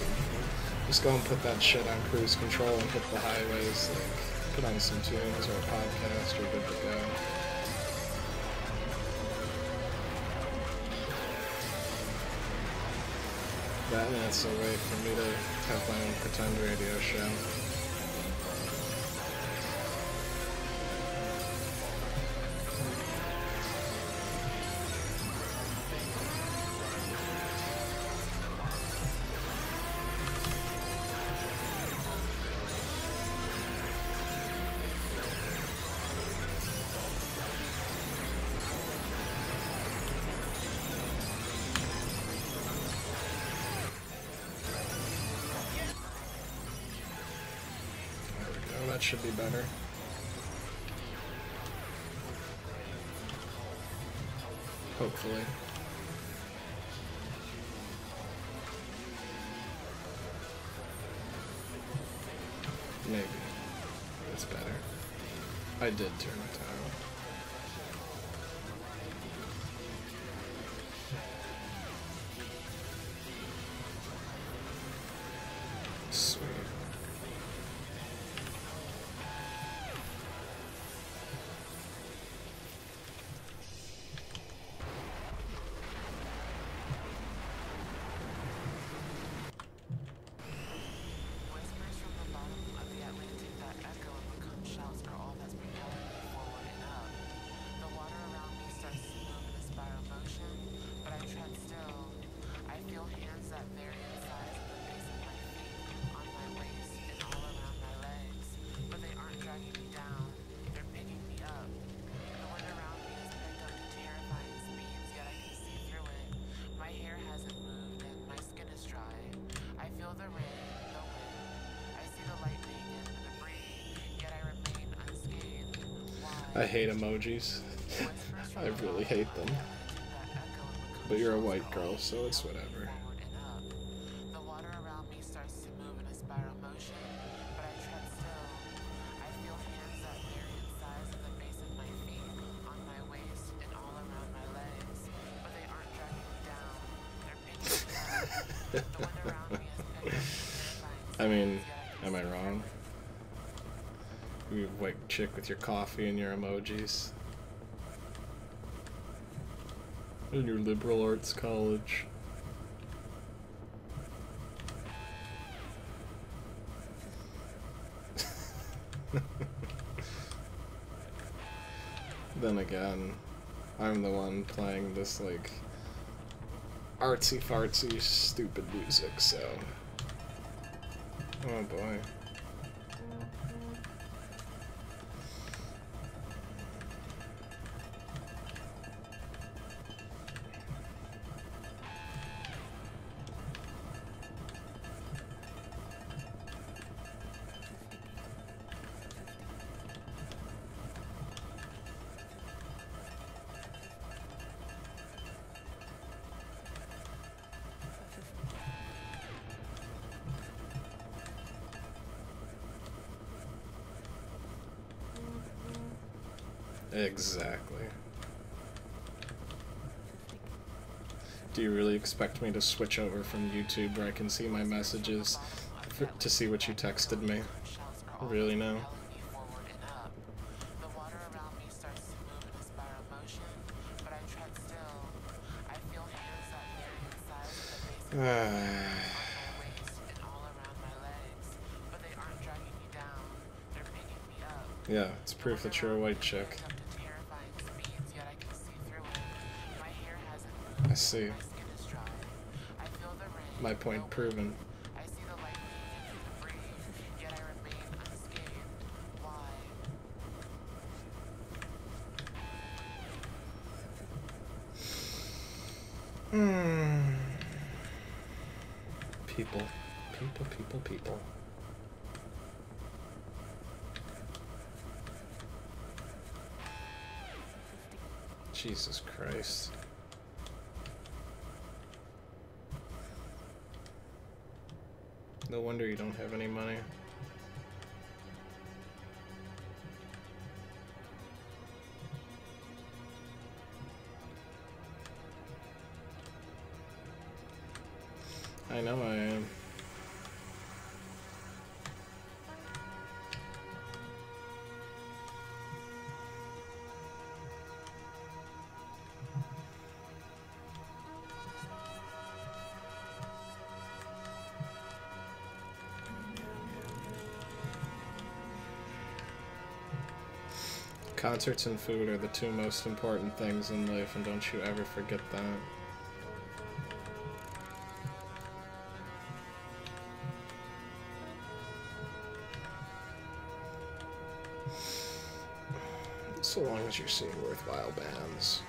Just go and put that shit on cruise control and hit the highways. Like, put on some tunes or a podcast, you're good to go. That and it's a way for me to have my own pretend radio show. That should be better. Hopefully. Maybe. That's better. I did turn it down. Sweet. feel hands that vary in size at the base of my feet, on my waist, and all around my legs. But they aren't dragging me down, they're picking me up. The wind around me has picked up to terrifying speeds, yet I can see through it. My hair hasn't moved and my skin is dry. I feel the rain, the wind. I see the lightning and the debris, yet I remain unscathed. Why? I hate emojis. I really hate them. But you're a white girl, so it's whatever. The water around me starts to move in a spiral motion, but I tread still. I feel hands that vary in size at the base of my feet, on my waist, and all around my legs. But they aren't dragging me down. They're picking me up. The wind around me has picked up terrifying I mean, speeds, am I wrong? You white chick with your coffee and your emojis. In your liberal arts college. Then again, I'm the one playing this, like, artsy-fartsy, stupid music, so... Oh boy. Exactly. Do you really expect me to switch over from YouTube where I can see my messages to see what you texted me? Really now? The water around me starts to move in a spiral motion, but I tread still. I feel hands that vary in size at the base of my waist and all around my legs, but they aren't dragging me down. They're picking me up. Yeah, it's proof that you're a white chick. I see. My point proven. I see the lightning and the debris, yet I remain unscathed. Why? People. People. Jesus Christ. No wonder you don't have any money. I know I am. Concerts and food are the two most important things in life, and don't you ever forget that. So long as you're seeing worthwhile bands.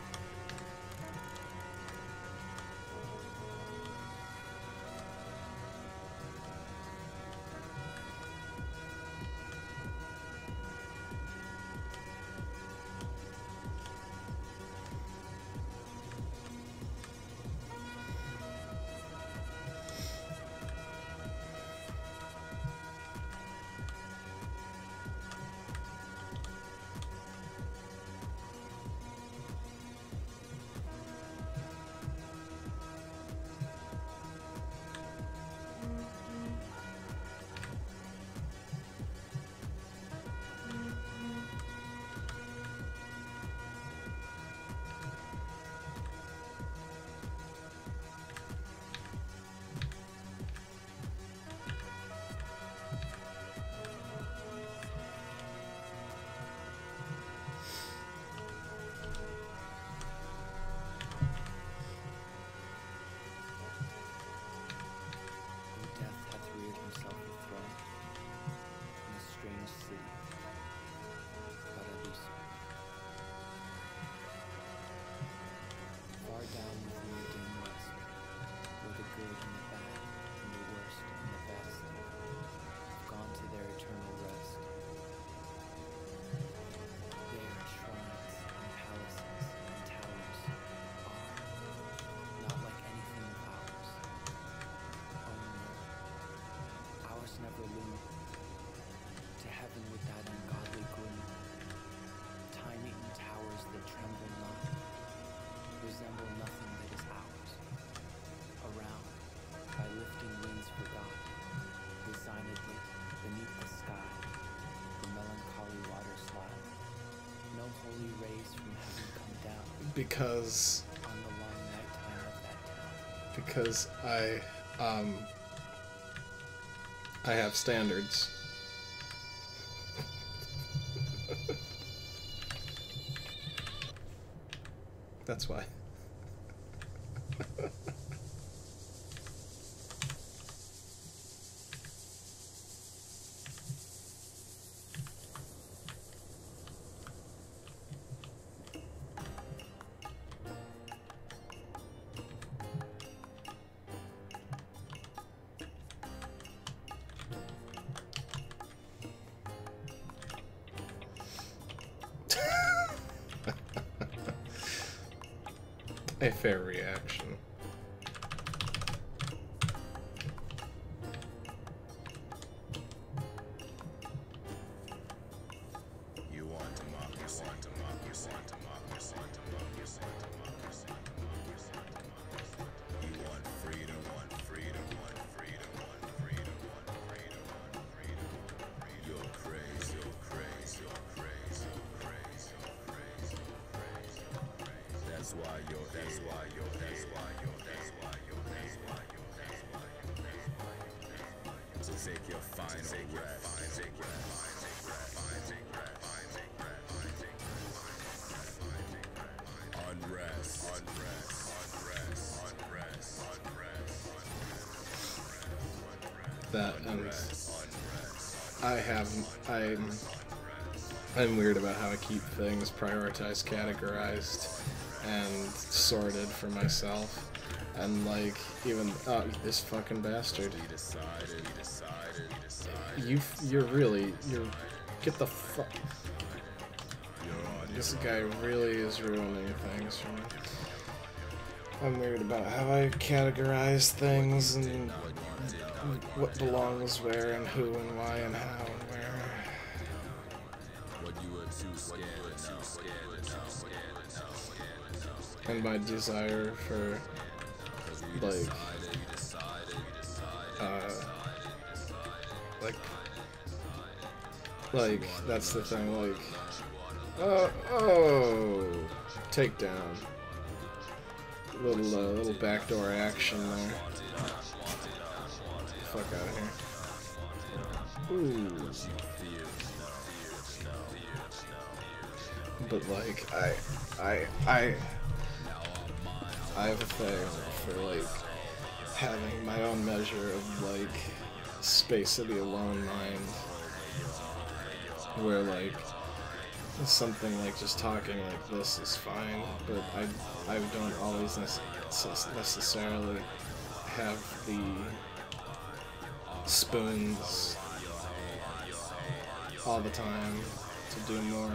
Because on the long nighttime of that town. because I have standards. That's why. A fair reaction. You want democracy, want democracy, want democracy, want democracy, want democracy, want democracy. You want freedom, want freedom, want freedom, want freedom, want freedom, want freedom, want freedom. You're crazy, you're crazy, you're crazy, you're crazy, you're crazy, you're crazy, you're crazy. That's why you're, that's why you're, that's why you're, that's why you're, that's why you're, that's why you're, that's why you're. So take your final rest, take your final rest, take rest. Unrest, unrest, unrest, unrest, unrest, That and unrest. I'm weird about how I keep things prioritized, categorized, and sorted for myself. And like even this fucking bastard. You're get the fuck. This guy really is ruining things for me. I'm weird about how I categorize things and what belongs where and who and why and how and where. And my desire for like that's the thing, like takedown. Little backdoor action there. Fuck out of here. Ooh. But like I have a thing for like having my own measure of like space of the alone mind, where like something like just talking like this is fine, but I don't always necessarily have the spoons all the time to do more.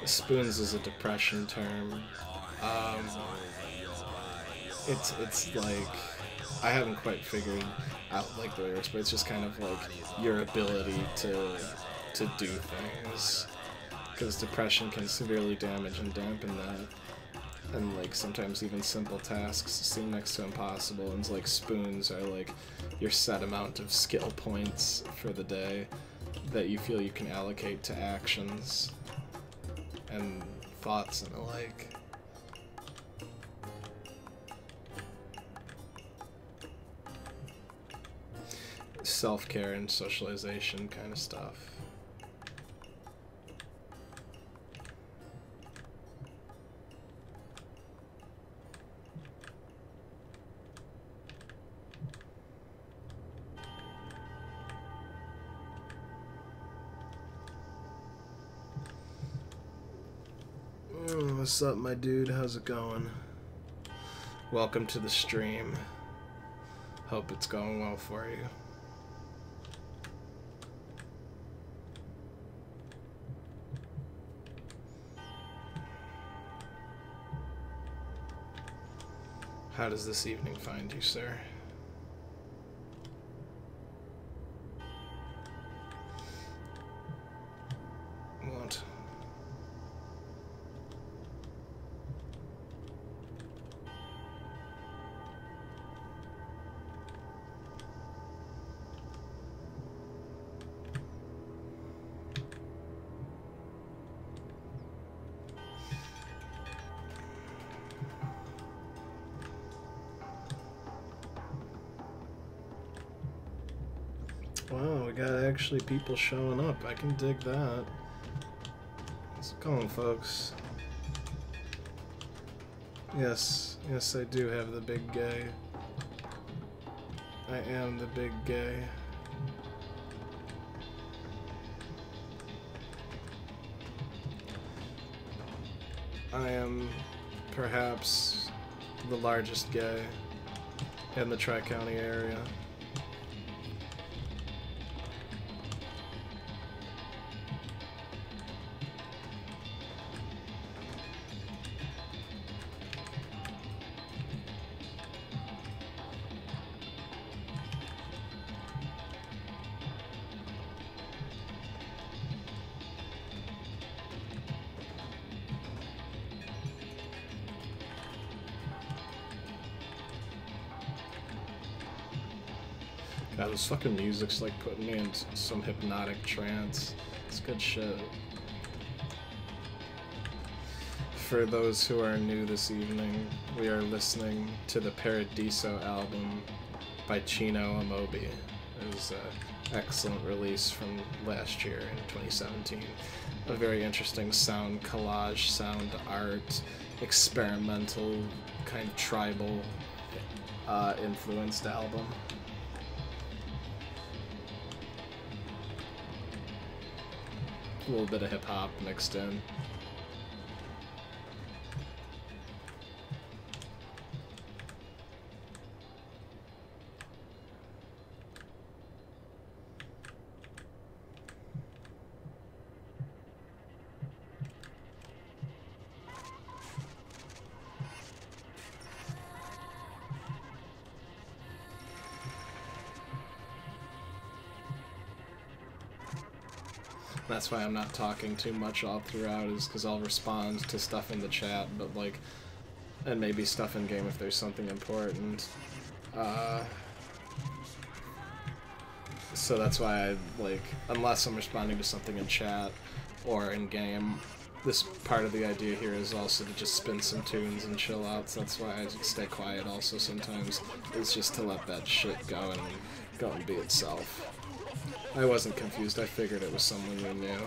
Spoons is a depression term. It's like I haven't quite figured out like the lyrics, but it's just kind of like your ability to do things, because depression can severely damage and dampen that, and like sometimes even simple tasks seem next to impossible. And like spoons are like your set amount of skill points for the day that you feel you can allocate to actions and thoughts and the like. Self-care and socialization kind of stuff. What's up, my dude? How's it going? Welcome to the stream. Hope it's going well for you. How does this evening find you, sir? got actually people showing up. I can dig that. How's it going, folks? Yes, yes, I do have the big gay. I am the big gay. I am perhaps the largest gay in the Tri-County area. God, this fucking music's like putting me in some hypnotic trance. It's good shit. For those who are new this evening, we are listening to the Paradiso album by Chino Amobi. It was an excellent release from last year in 2017. A very interesting sound collage, sound art, experimental, kind of tribal influenced album. A little bit of hip-hop mixed in. That's why I'm not talking too much all throughout, is because I'll respond to stuff in the chat, but like, and maybe stuff in game if there's something important. So that's why I, like, unless I'm responding to something in chat or in game, this part of the idea here is also to just spin some tunes and chill out, so that's why I stay quiet also sometimes. It's just to let that shit go and be itself. I wasn't confused, I figured it was someone we knew.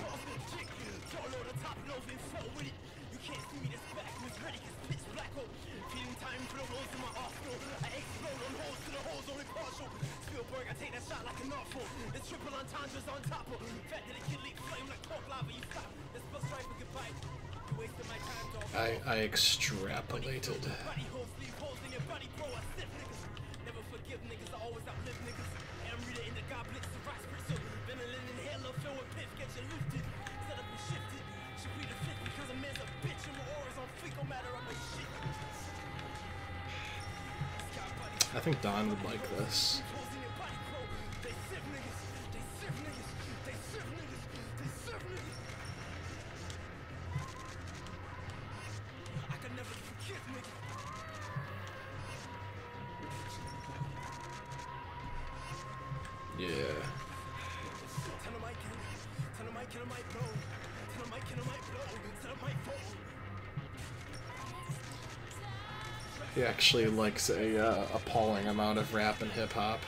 I extrapolated. I think Don would like this. Yeah. He actually likes a appalling amount of rap and hip-hop.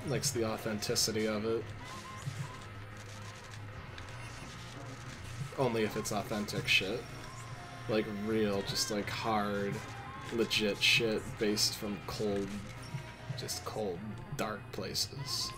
Likes the authenticity of it. Only if it's authentic shit. Like real, just like hard, legit shit based from cold, just cold, dark places.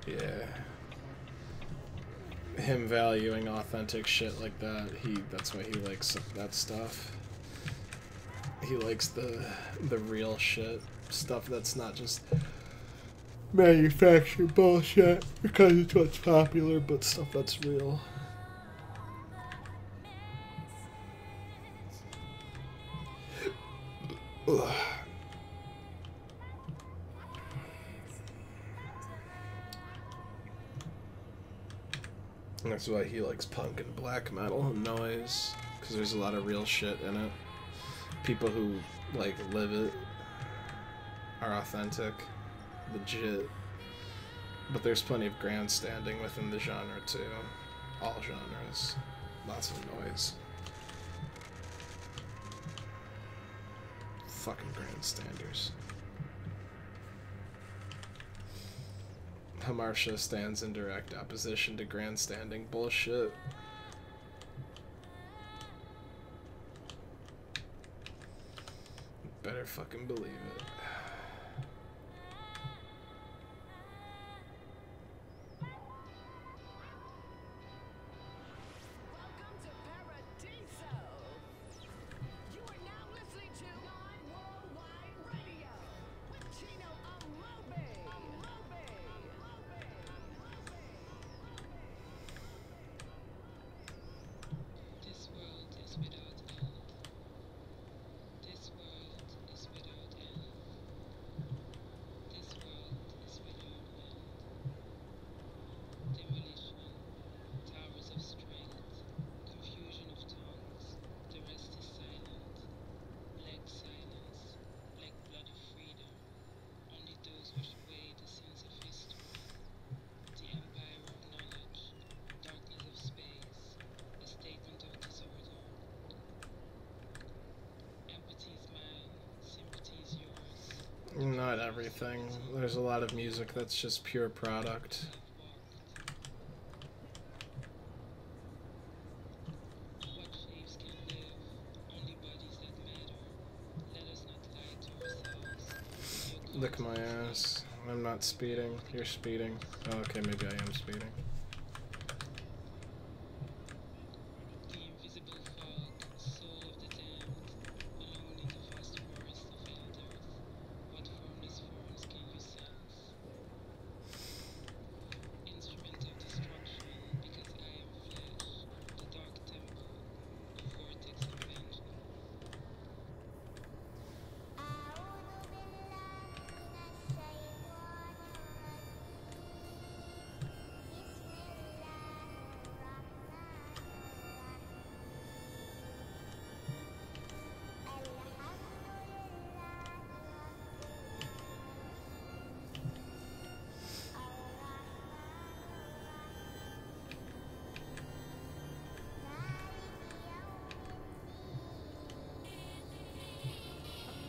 Yeah. Him valuing authentic shit like that, that's why he likes that stuff. He likes the real shit. Stuff that's not just manufactured bullshit because it's what's popular, but stuff that's real. Ugh. And that's why he likes punk and black metal and noise, because there's a lot of real shit in it. People who like live it are authentic, legit. But there's plenty of grandstanding within the genre too. All genres. Lots of noise. Fucking grandstanders. Hamartia stands in direct opposition to grandstanding bullshit. Better fucking believe it. Welcome to Paradiso. You are now listening to Non-Worldwide Radio with Chino Amobe. This world is without end. This world is without end. This world is without end. Demolition, towers of strength, confusion of tongues, the rest is silent. Black silence, black blood of freedom. Only those wash away the sins of history. The empire of knowledge, darkness of space, a statement of disorder. Empathy is mine, sympathy is yours. Not everything. There's a lot of music that's just pure product. What shapes can live? Only bodies that matter. Let us not lie to ourselves. Lick my ass. I'm not speeding. You're speeding. Oh, okay, maybe I am speeding. The invisible fog, soul of the damned, alone in the vast forest of elders. What formless forms can you sense? Instrument of destruction, because I am flesh, the dark temple, a vortex of vengeance.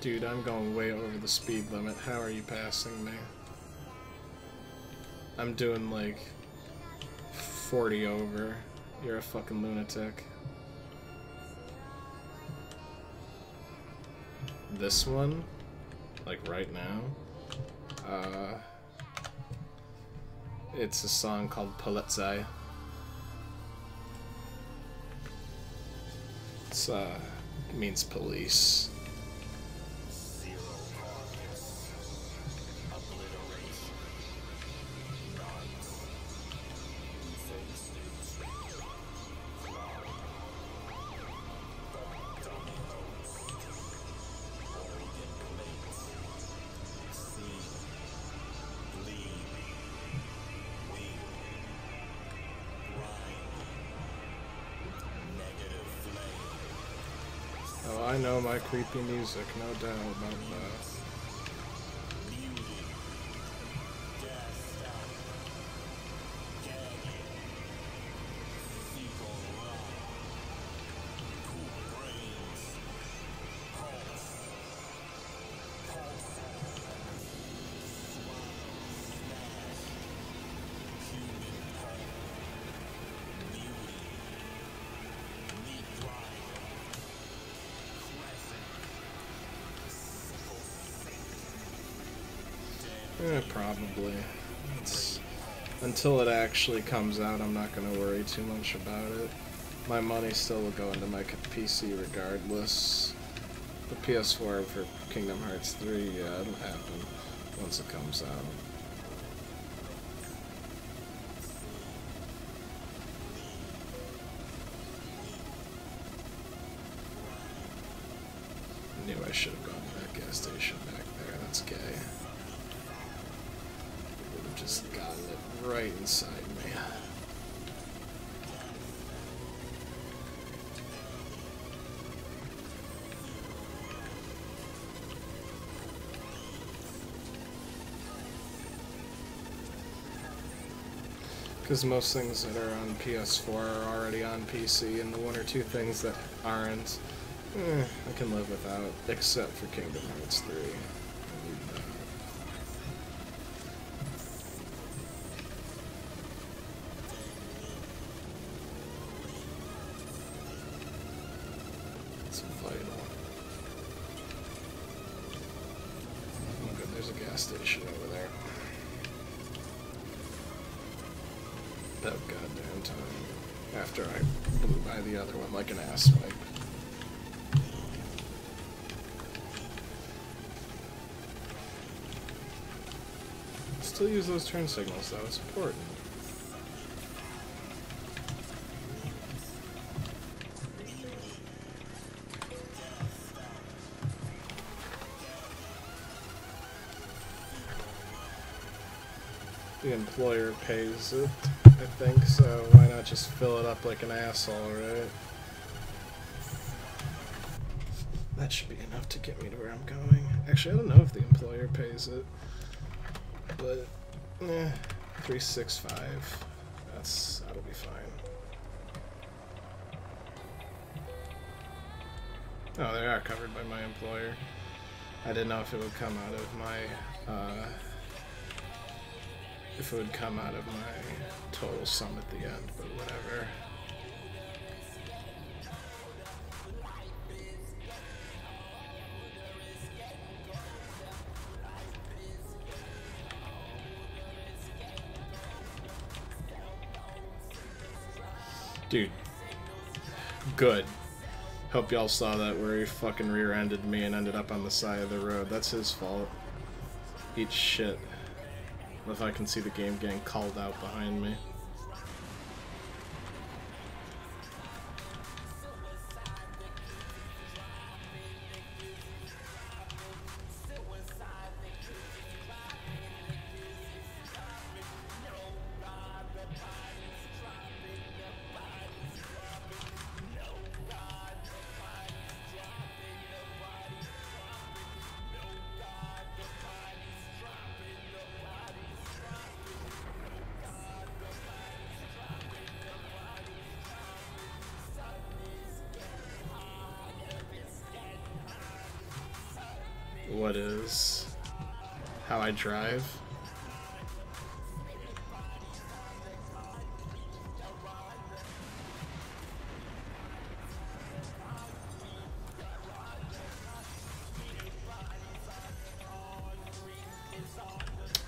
Dude, I'm going way over the speed limit. How are you passing me? I'm doing like 40 over. You're a fucking lunatic. This one? Like right now? It's a song called Polizei. It's means police. Oh, I know my creepy music, no doubt about that. Probably. Until it actually comes out, I'm not going to worry too much about it. My money still will go into my PC regardless. The PS4 for Kingdom Hearts 3, yeah, it'll happen once it comes out. Knew I should have gone to that gas station back there. That's gay. Would have just gotten it right inside me. Because most things that are on PS4 are already on PC, and the one or two things that aren't, I can live without, except for Kingdom Hearts 3. It's vital. Oh good, there's a gas station over there. About goddamn time. After I blew by the other one like an asswipe. Still use those turn signals though, it's important. The employer pays it, I think, so why not just fill it up like an asshole, right? That should be enough to get me to where I'm going. Actually, I don't know if the employer pays it, but, 365, that'll be fine. Oh, they are covered by my employer. I didn't know if it would come out of my, if it would come out of my total sum at the end, but whatever. Dude. Good. Hope y'all saw that where he fucking rear-ended me and ended up on the side of the road. That's his fault. Eat shit. If I can see the game getting called out behind me. What is how I drive?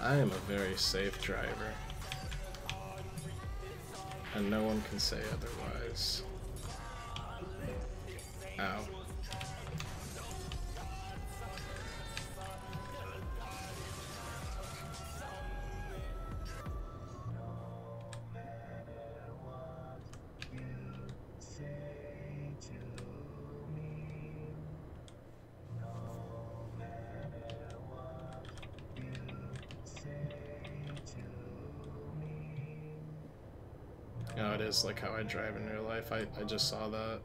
I am a very safe driver, and no one can say otherwise. Ow. No, it is like how I drive in real life. I just saw that.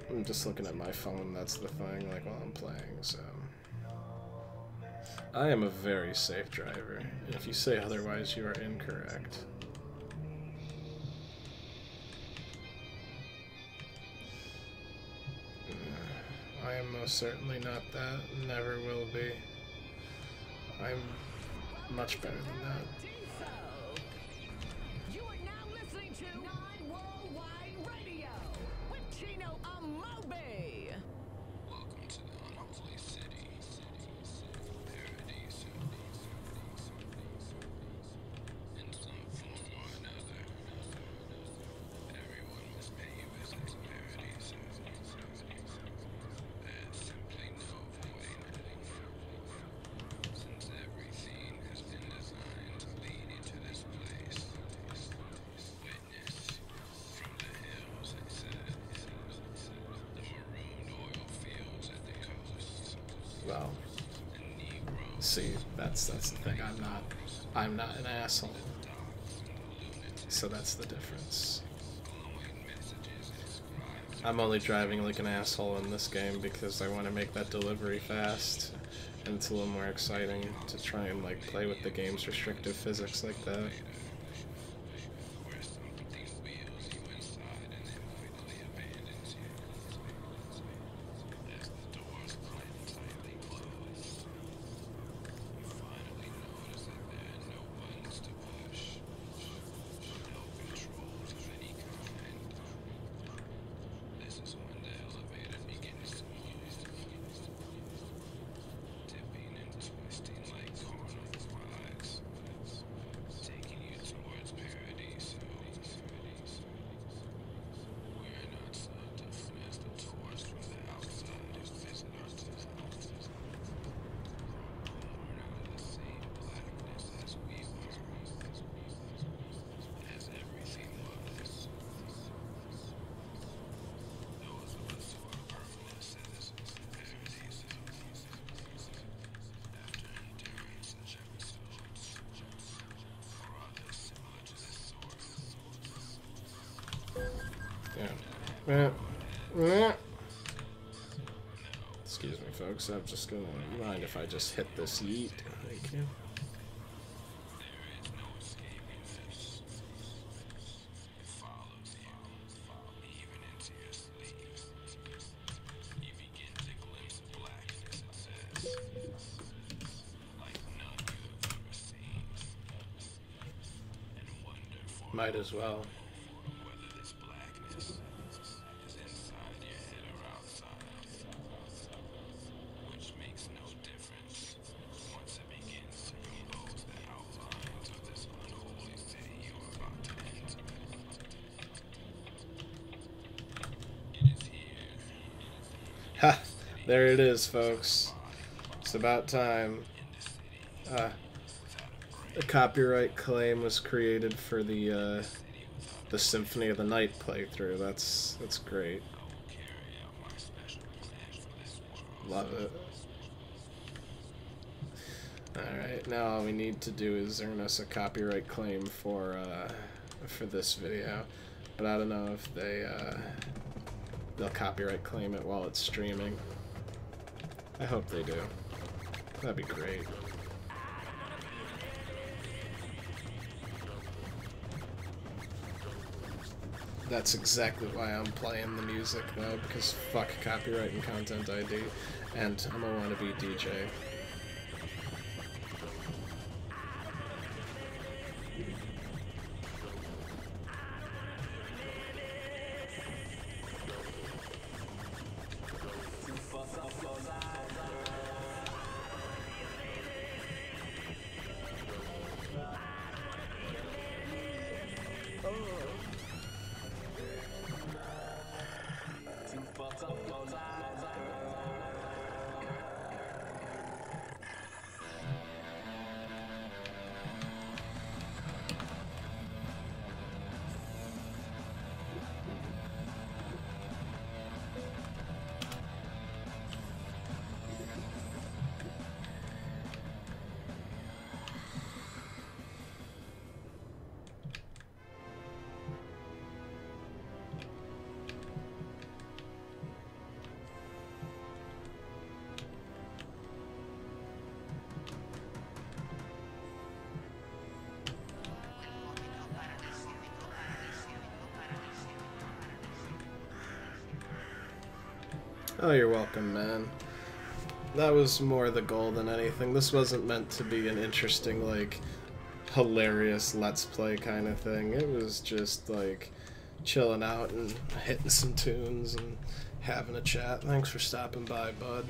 I'm just looking at my phone, that's the thing, like while I'm playing, so. I am a very safe driver, and if you say otherwise, you are incorrect. I am most certainly not that, never will be. I'm much better than that. You are now listening to Non-Worldwide Radio with Chino Amobi. Welcome to the unholy city. Paradise. In some form or another, everyone must pay a visit to paradise. That's simply no point, since everything has been designed to lead you to this place. Witness from the hills, it says, the marooned oil fields at the coast. Well, The Negro see, that's the thing. I'm not an asshole. So that's the difference. glowing messages inscribed. I'm only driving like an asshole in this game because I want to make that delivery fast, and it's a little more exciting to try and like play with the game's restrictive physics like that. Yeah. Excuse me, folks. I'm just gonna mind if I just hit this yeet. Thank you. Might as well. Ha! There it is, folks. It's about time. A copyright claim was created for the Symphony of the Night playthrough. That's great. Love it. Alright, now all we need to do is earn us a copyright claim for this video. But I don't know if they'll copyright claim it while it's streaming. I hope they do. That'd be great. That's exactly why I'm playing the music, though, because fuck copyright and content ID, and I'm a wannabe DJ. Oh, you're welcome, man. That was more the goal than anything. This wasn't meant to be an interesting, like, hilarious Let's Play kind of thing. It was just, like, chilling out and hitting some tunes and having a chat. Thanks for stopping by, bud.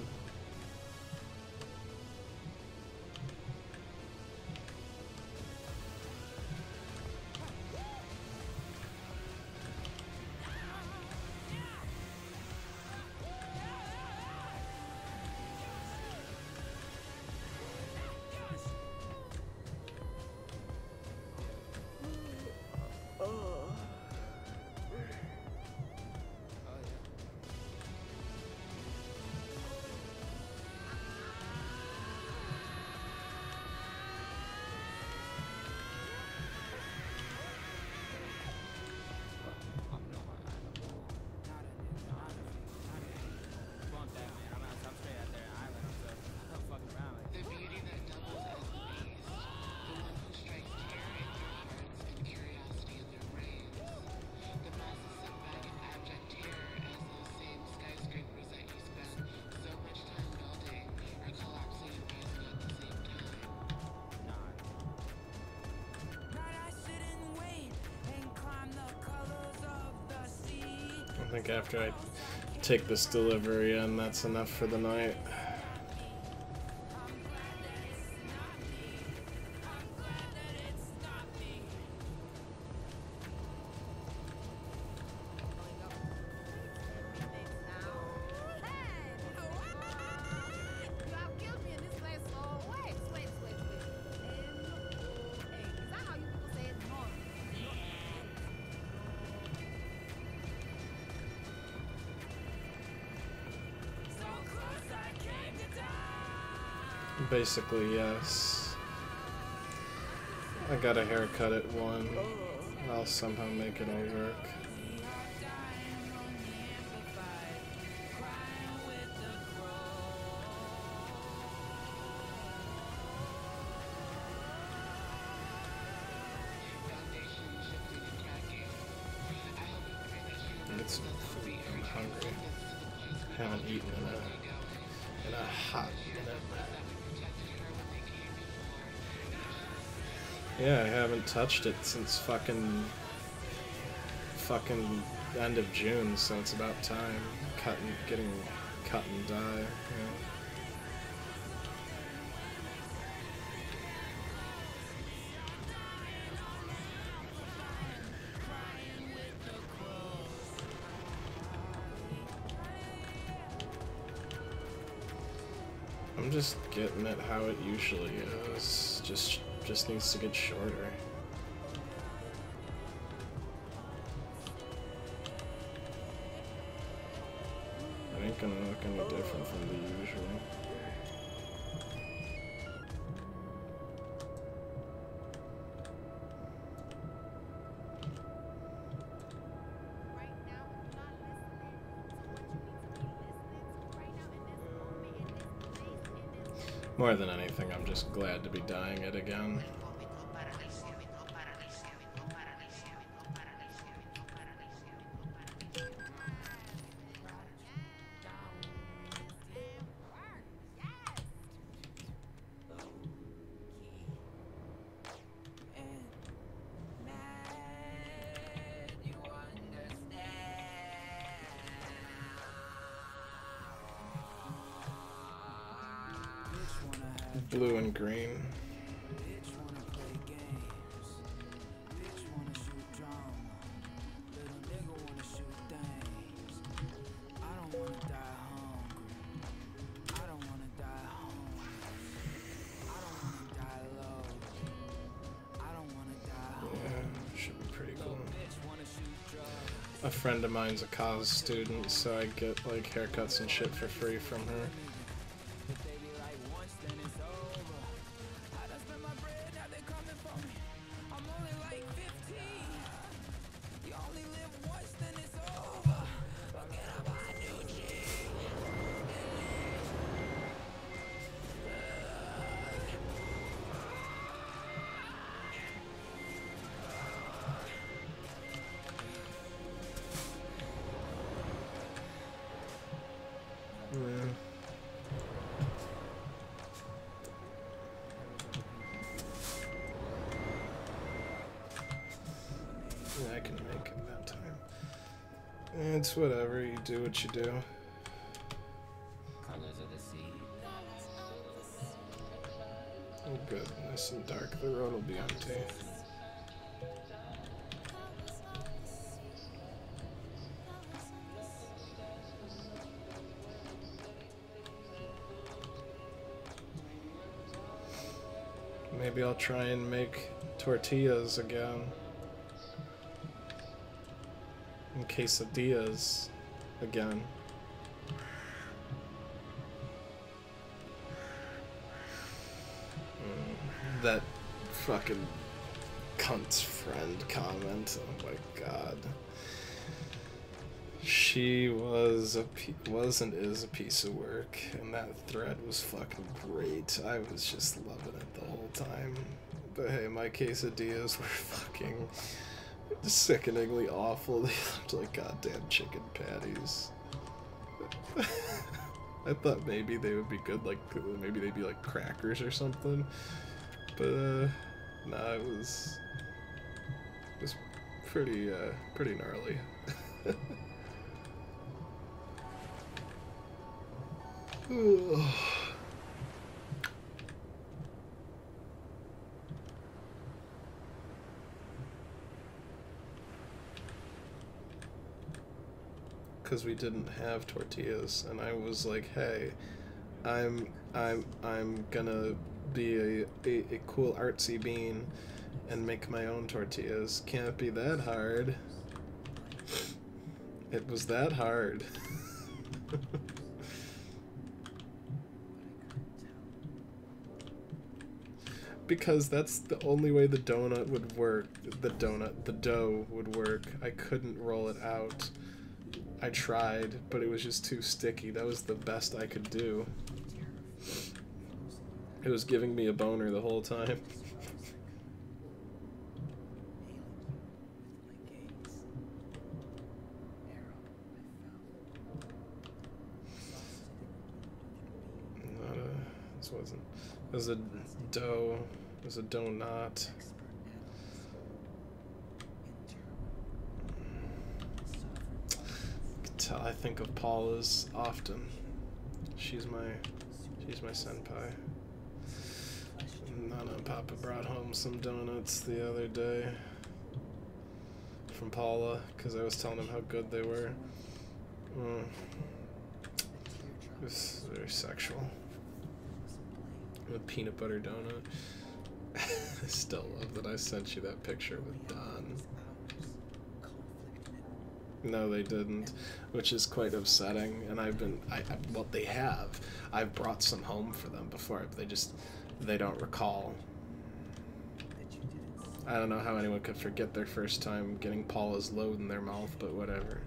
I think after I take this delivery in, that's enough for the night. Basically, yes. I got a haircut at 1. I'll somehow make it all work. Haven't eaten in a hot minute. Yeah, I haven't touched it since fucking end of June, so it's about time. Getting cut and dye. Yeah. I'm just getting it how it usually is. Just needs to get shorter. It ain't gonna look any different from the usual. More than anything, I'm just glad to be dyeing it again. Blue and green. Should be pretty cool. A friend of mine's a cos student, so I get like haircuts and shit for free from her. I can make it that time. It's whatever, you do what you do. Colors of the sea. Oh good, nice and dark. The road will be empty. Maybe I'll try and make tortillas again. And quesadillas again. That fucking cunt's friend comment. Oh my god. She was and is a piece of work, and that thread was fucking great. I was just loving it the whole time. But hey, my quesadillas were fucking sickeningly awful. They looked like goddamn chicken patties. I thought maybe they would be good, like maybe they'd be like crackers or something. But nah, it was pretty gnarly. Because we didn't have tortillas, and I was like, hey, I'm gonna be a cool artsy bean and make my own tortillas. Can't be that hard. It was that hard. Because that's the only way the donut would work. The dough would work. I couldn't roll it out. I tried, but it was just too sticky. That was the best I could do. It was giving me a boner the whole time. There's a dough. There's a donut. I think of Paula's often. She's my senpai. Nana and Papa brought home some donuts the other day from Paula because I was telling him how good they were. It was very sexual. A peanut butter donut. I still love that I sent you that picture with Don. No, they didn't, which is quite upsetting. And well, they have. I've brought some home for them before. They don't recall. I don't know how anyone could forget their first time getting Paula's load in their mouth, but whatever.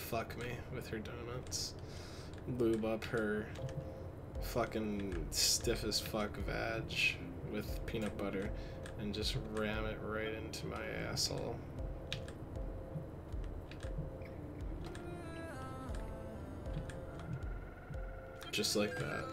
Fuck me with her donuts, lube up her fucking stiff as fuck vag with peanut butter, and just ram it right into my asshole. Just like that.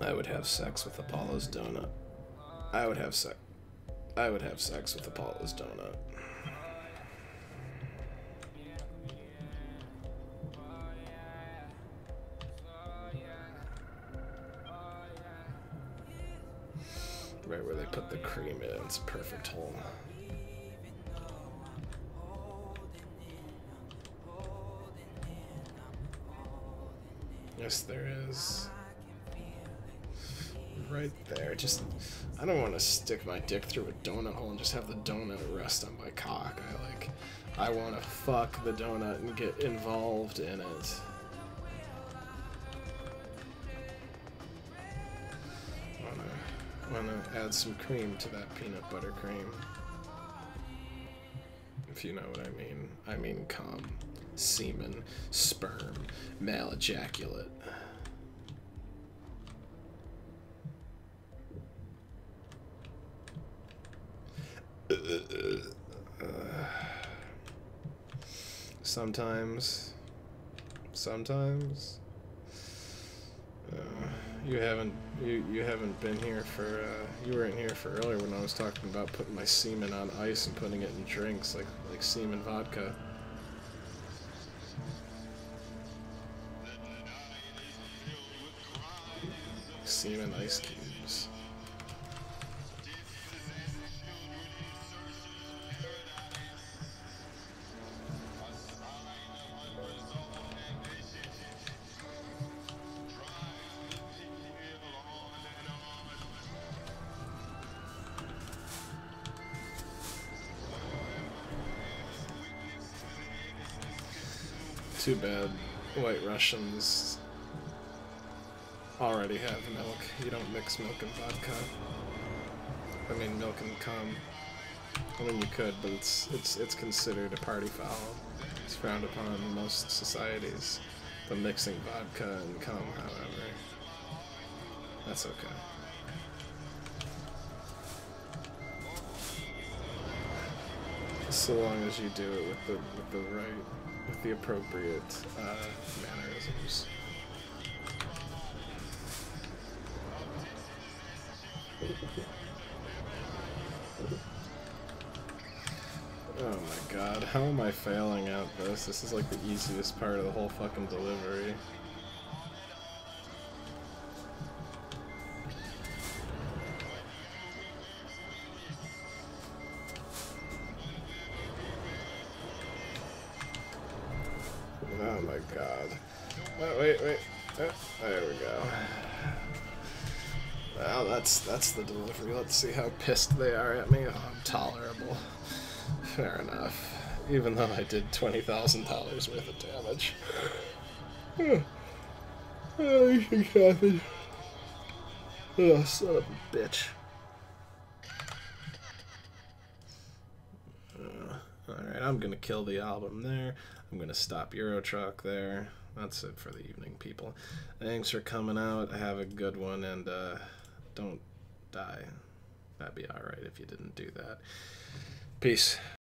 I would have sex with Apollo's donut. I would have sex with Apollo's donut. Right where they put the cream in, it's a perfect hole. Yes, there is. Right there. Just, I don't want to stick my dick through a donut hole and just have the donut rest on my cock. I want to fuck the donut and get involved in it. Wanna add some cream to that peanut butter cream. If you know what I mean. I mean cum, semen, sperm, male ejaculate. Sometimes you haven't been here for you weren't here for earlier when I was talking about putting my semen on ice and putting it in drinks like semen vodka. Semen ice cubes. Too bad White Russians already have milk. You don't mix milk and vodka. I mean milk and cum. I mean you could, but it's considered a party foul. It's frowned upon in most societies. But mixing vodka and cum, however, that's okay. So long as you do it with the appropriate mannerisms. Oh my god, how am I failing at this? This is like the easiest part of the whole fucking delivery. Oh my god. Oh, wait. Oh, there we go. Well, that's the delivery. Let's see how pissed they are at me. Oh, I'm tolerable. Fair enough. Even though I did $20,000 worth of damage. Oh, you can happen. Oh, son of a bitch. Alright, I'm gonna kill the album there. I'm gonna stop Euro Truck there. That's it for the evening, people. Thanks for coming out. Have a good one, and don't die. That'd be alright if you didn't do that. Peace.